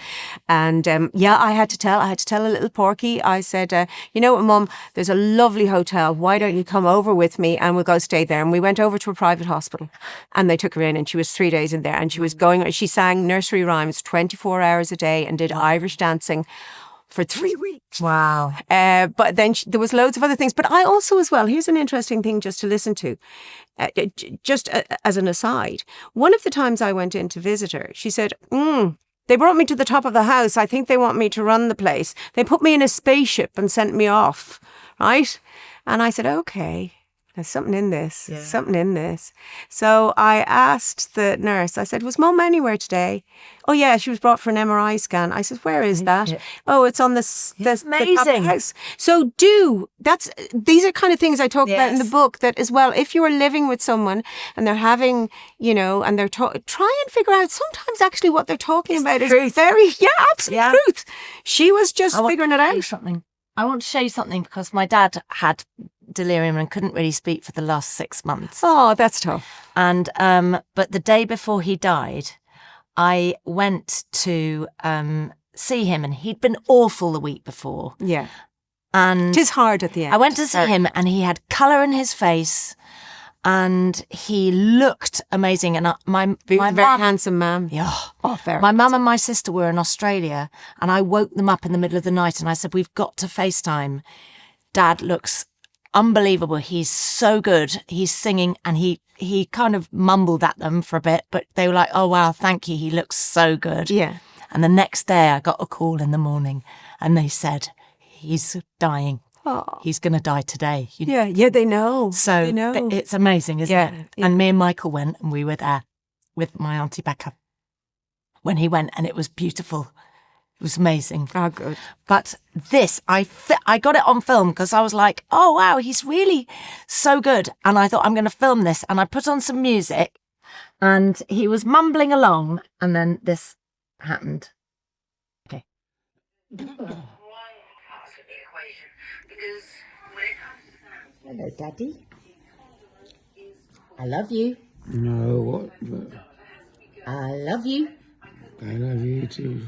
And I had to tell a little porky. I said, you know what, Mum, there's a lovely hotel. Why don't you come over with me and we'll go stay there? And we went over to a private hospital, and they took her in, and she was 3 days in there, and she sang nursery rhymes 24 hours a day and did Irish dancing for 3 weeks. Wow. But then there was loads of other things. But I also as well, here's an interesting thing just to listen to, as an aside. One of the times I went in to visit her, she said, they brought me to the top of the house. I think they want me to run the place. They put me in a spaceship and sent me off, right? And I said, okay. There's something in this. Yeah. Something in this. So I asked the nurse, I said, was Mum anywhere today? Oh, yeah, she was brought for an MRI scan. I said, where is that? Yeah. Oh, it's on the top of the house. So these are kind of things I talk about in the book, that as well, if you are living with someone and they're having, and they're try and figure out sometimes actually what they're talking about is very, absolute truth. She was just figuring it out. I want to show you something, because my dad had delirium and couldn't really speak for the last 6 months. Oh, that's tough. And but the day before he died, I went to see him, and he'd been awful the week before. Yeah. And 'tis hard at the end. I went to see him, and he had colour in his face, and he looked amazing. And my very mum, handsome man. yeah, Very. my mum and my sister were in Australia, and I woke them up in the middle of the night, and I said, we've got to FaceTime. Dad looks unbelievable. He's so good. He's singing, and he kind of mumbled at them for a bit, but they were like, oh, wow, thank you. He looks so good. Yeah. And the next day I got a call in the morning, and they said, he's dying. Oh. He's going to die today. Yeah, they know. So they know. it's amazing, isn't it? Yeah. And me and Michael went, and we were there with my Auntie Becca when he went, and it was beautiful. It was amazing. Oh, good. But this, I got it on film because I was like, oh, wow, he's really so good. And I thought, I'm going to film this. And I put on some music, and he was mumbling along, and then this happened. Okay. Hello, Daddy. I love you. No, what? I love you. I love you too.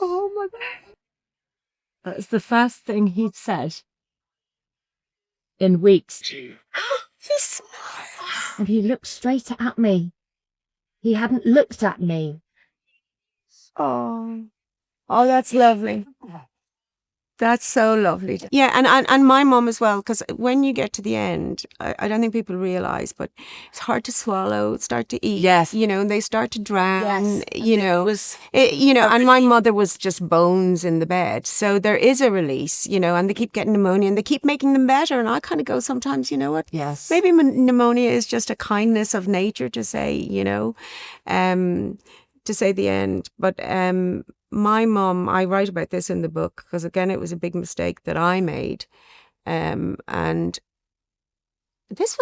Oh my God. That's the first thing he'd said in weeks. He smiles. And he looked straight at me. He hadn't looked at me. Oh, that's lovely. That's so lovely. Yeah, and my mum as well, because when you get to the end, I don't think people realise, but it's hard to swallow, start to eat. Yes. And they start to drown, Yes. and my mother was just bones in the bed. So there is a release, and they keep getting pneumonia, and they keep making them better. And I kind of go sometimes, you know what? Yes. Maybe pneumonia is just a kindness of nature to say, to say the end. But my mum, I write about this in the book because, again, it was a big mistake that I made. And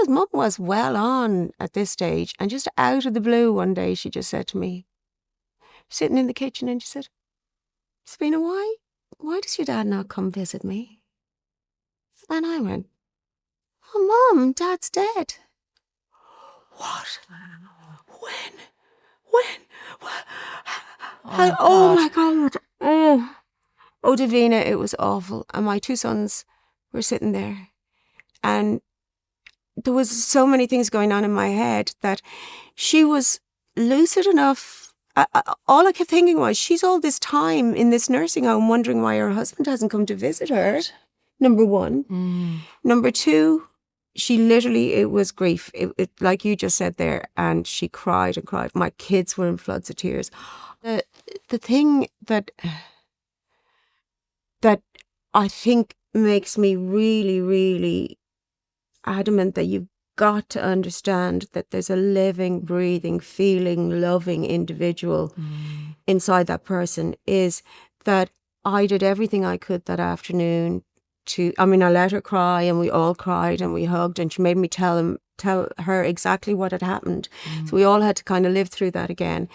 Mum was well on at this stage. And just out of the blue one day, she just said to me, sitting in the kitchen, and she said, Sabina, why does your dad not come visit me? And I went, oh, Mum, Dad's dead. What? When? Oh my God. Oh, Davina, it was awful. And my two sons were sitting there. And there was so many things going on in my head that she was lucid enough. All I kept thinking was, she's all this time in this nursing home wondering why her husband hasn't come to visit her, number one. Number two, she literally, it was grief, it, like you just said there, and she cried and cried. My kids were in floods of tears. The thing that I think makes me really, really adamant that you've got to understand that there's a living, breathing, feeling, loving individual inside that person is that I did everything I could that afternoon I let her cry, and we all cried and we hugged, and she made me tell her exactly what had happened. So we all had to kind of live through that again.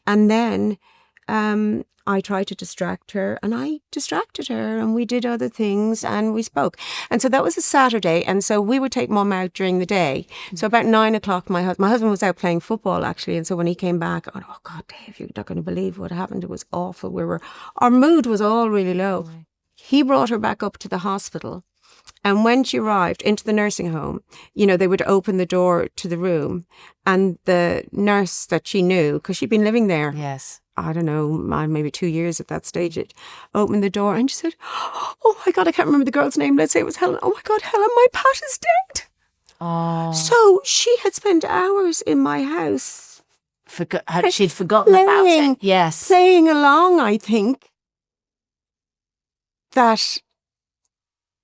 And then I tried to distract her, and I distracted her, and we did other things, and we spoke. And so that was a Saturday, and so we would take Mum out during the day. So about 9 o'clock, my husband was out playing football, actually, and so when he came back, I went, oh God, Dave, you're not going to believe what happened. It was awful. Our mood was all really low. Right. He brought her back up to the hospital, and when she arrived into the nursing home, they would open the door to the room, and the nurse that she knew, because she'd been living there. Yes. I don't know, maybe 2 years at that stage, it opened the door and she said, oh my God, I can't remember the girl's name. Let's say it was Helen. Oh my God, Helen, my Pat is dead. Oh. So she had spent hours in my house. She'd forgotten about it. Yes. Playing along, I think, that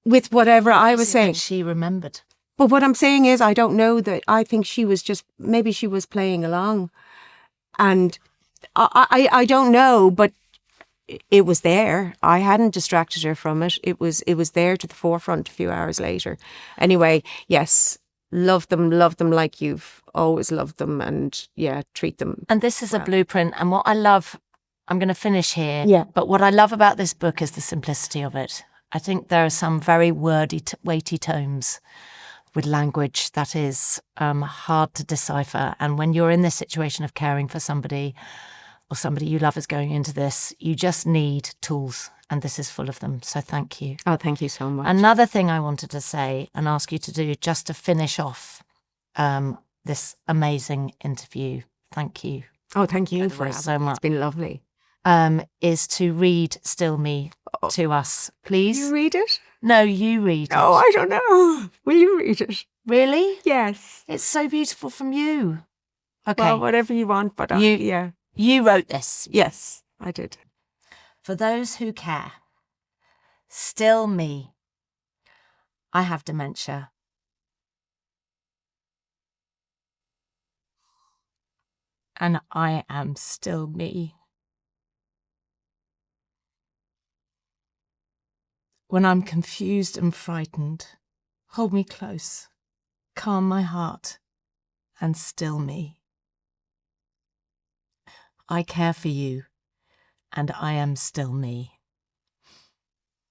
with whatever I was saying. She remembered. But what I'm saying is, I don't know that. I think she was maybe she was playing along. And I don't know, but it was there. I hadn't distracted her from it. It was there to the forefront a few hours later. Anyway, yes, love them like you've always loved them, and treat them. And this is a blueprint. And what I love, I'm going to finish here. Yeah. But what I love about this book is the simplicity of it. I think there are some very wordy, weighty tomes with language that is hard to decipher. And when you're in this situation of caring for somebody, or somebody you love is going into this, you just need tools, and this is full of them. So thank you. Oh, thank you so much. Another thing I wanted to say and ask you to do, just to finish off this amazing interview, thank you. Oh, thank you for so much. It's been lovely. Is to read Still Me to us, please. You read it? No, you read it. Oh, I don't know. Will you read it? Really? Yes. It's so beautiful from you. Okay. Well, whatever you want, but You wrote this. Yes, I did. For those who care, still me. I have dementia. And I am still me. When I'm confused and frightened, hold me close, calm my heart, and still me. I care for you, and I am still me.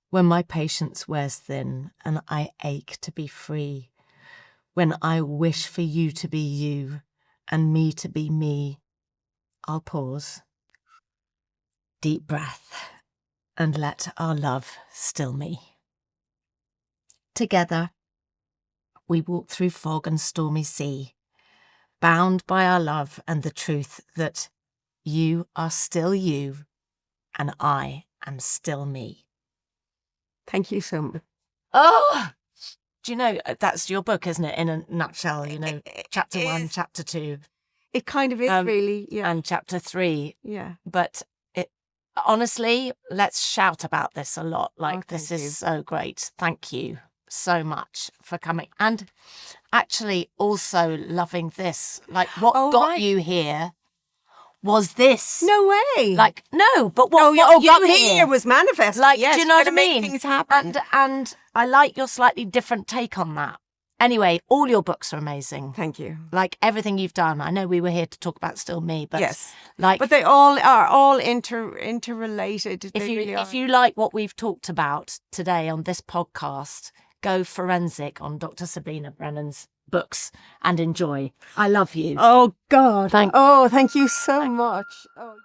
When my patience wears thin and I ache to be free, when I wish for you to be you and me to be me, I'll pause, deep breath, and let our love still me. Together, we walk through fog and stormy sea, bound by our love and the truth that you are still you, and I am still me. Thank you so much. Oh, do you know, that's your book, isn't it? In a nutshell, chapter 1, chapter 2. It kind of is, really, yeah. And chapter 3. Yeah. But honestly, let's shout about this a lot. This you. is so great. Thank you so much for coming. And actually also loving this. What got you here was this. No way. No, but what got you me here here was manifest. yes, do you know what I mean? Make things happen. And I like your slightly different take on that. Anyway, all your books are amazing. Thank you. Everything you've done. I know we were here to talk about Still Me, but yes, but they all are interrelated. If you like what we've talked about today on this podcast, go forensic on Dr. Sabina Brennan's books and enjoy. I love you. Oh God. Thank you so much. Oh.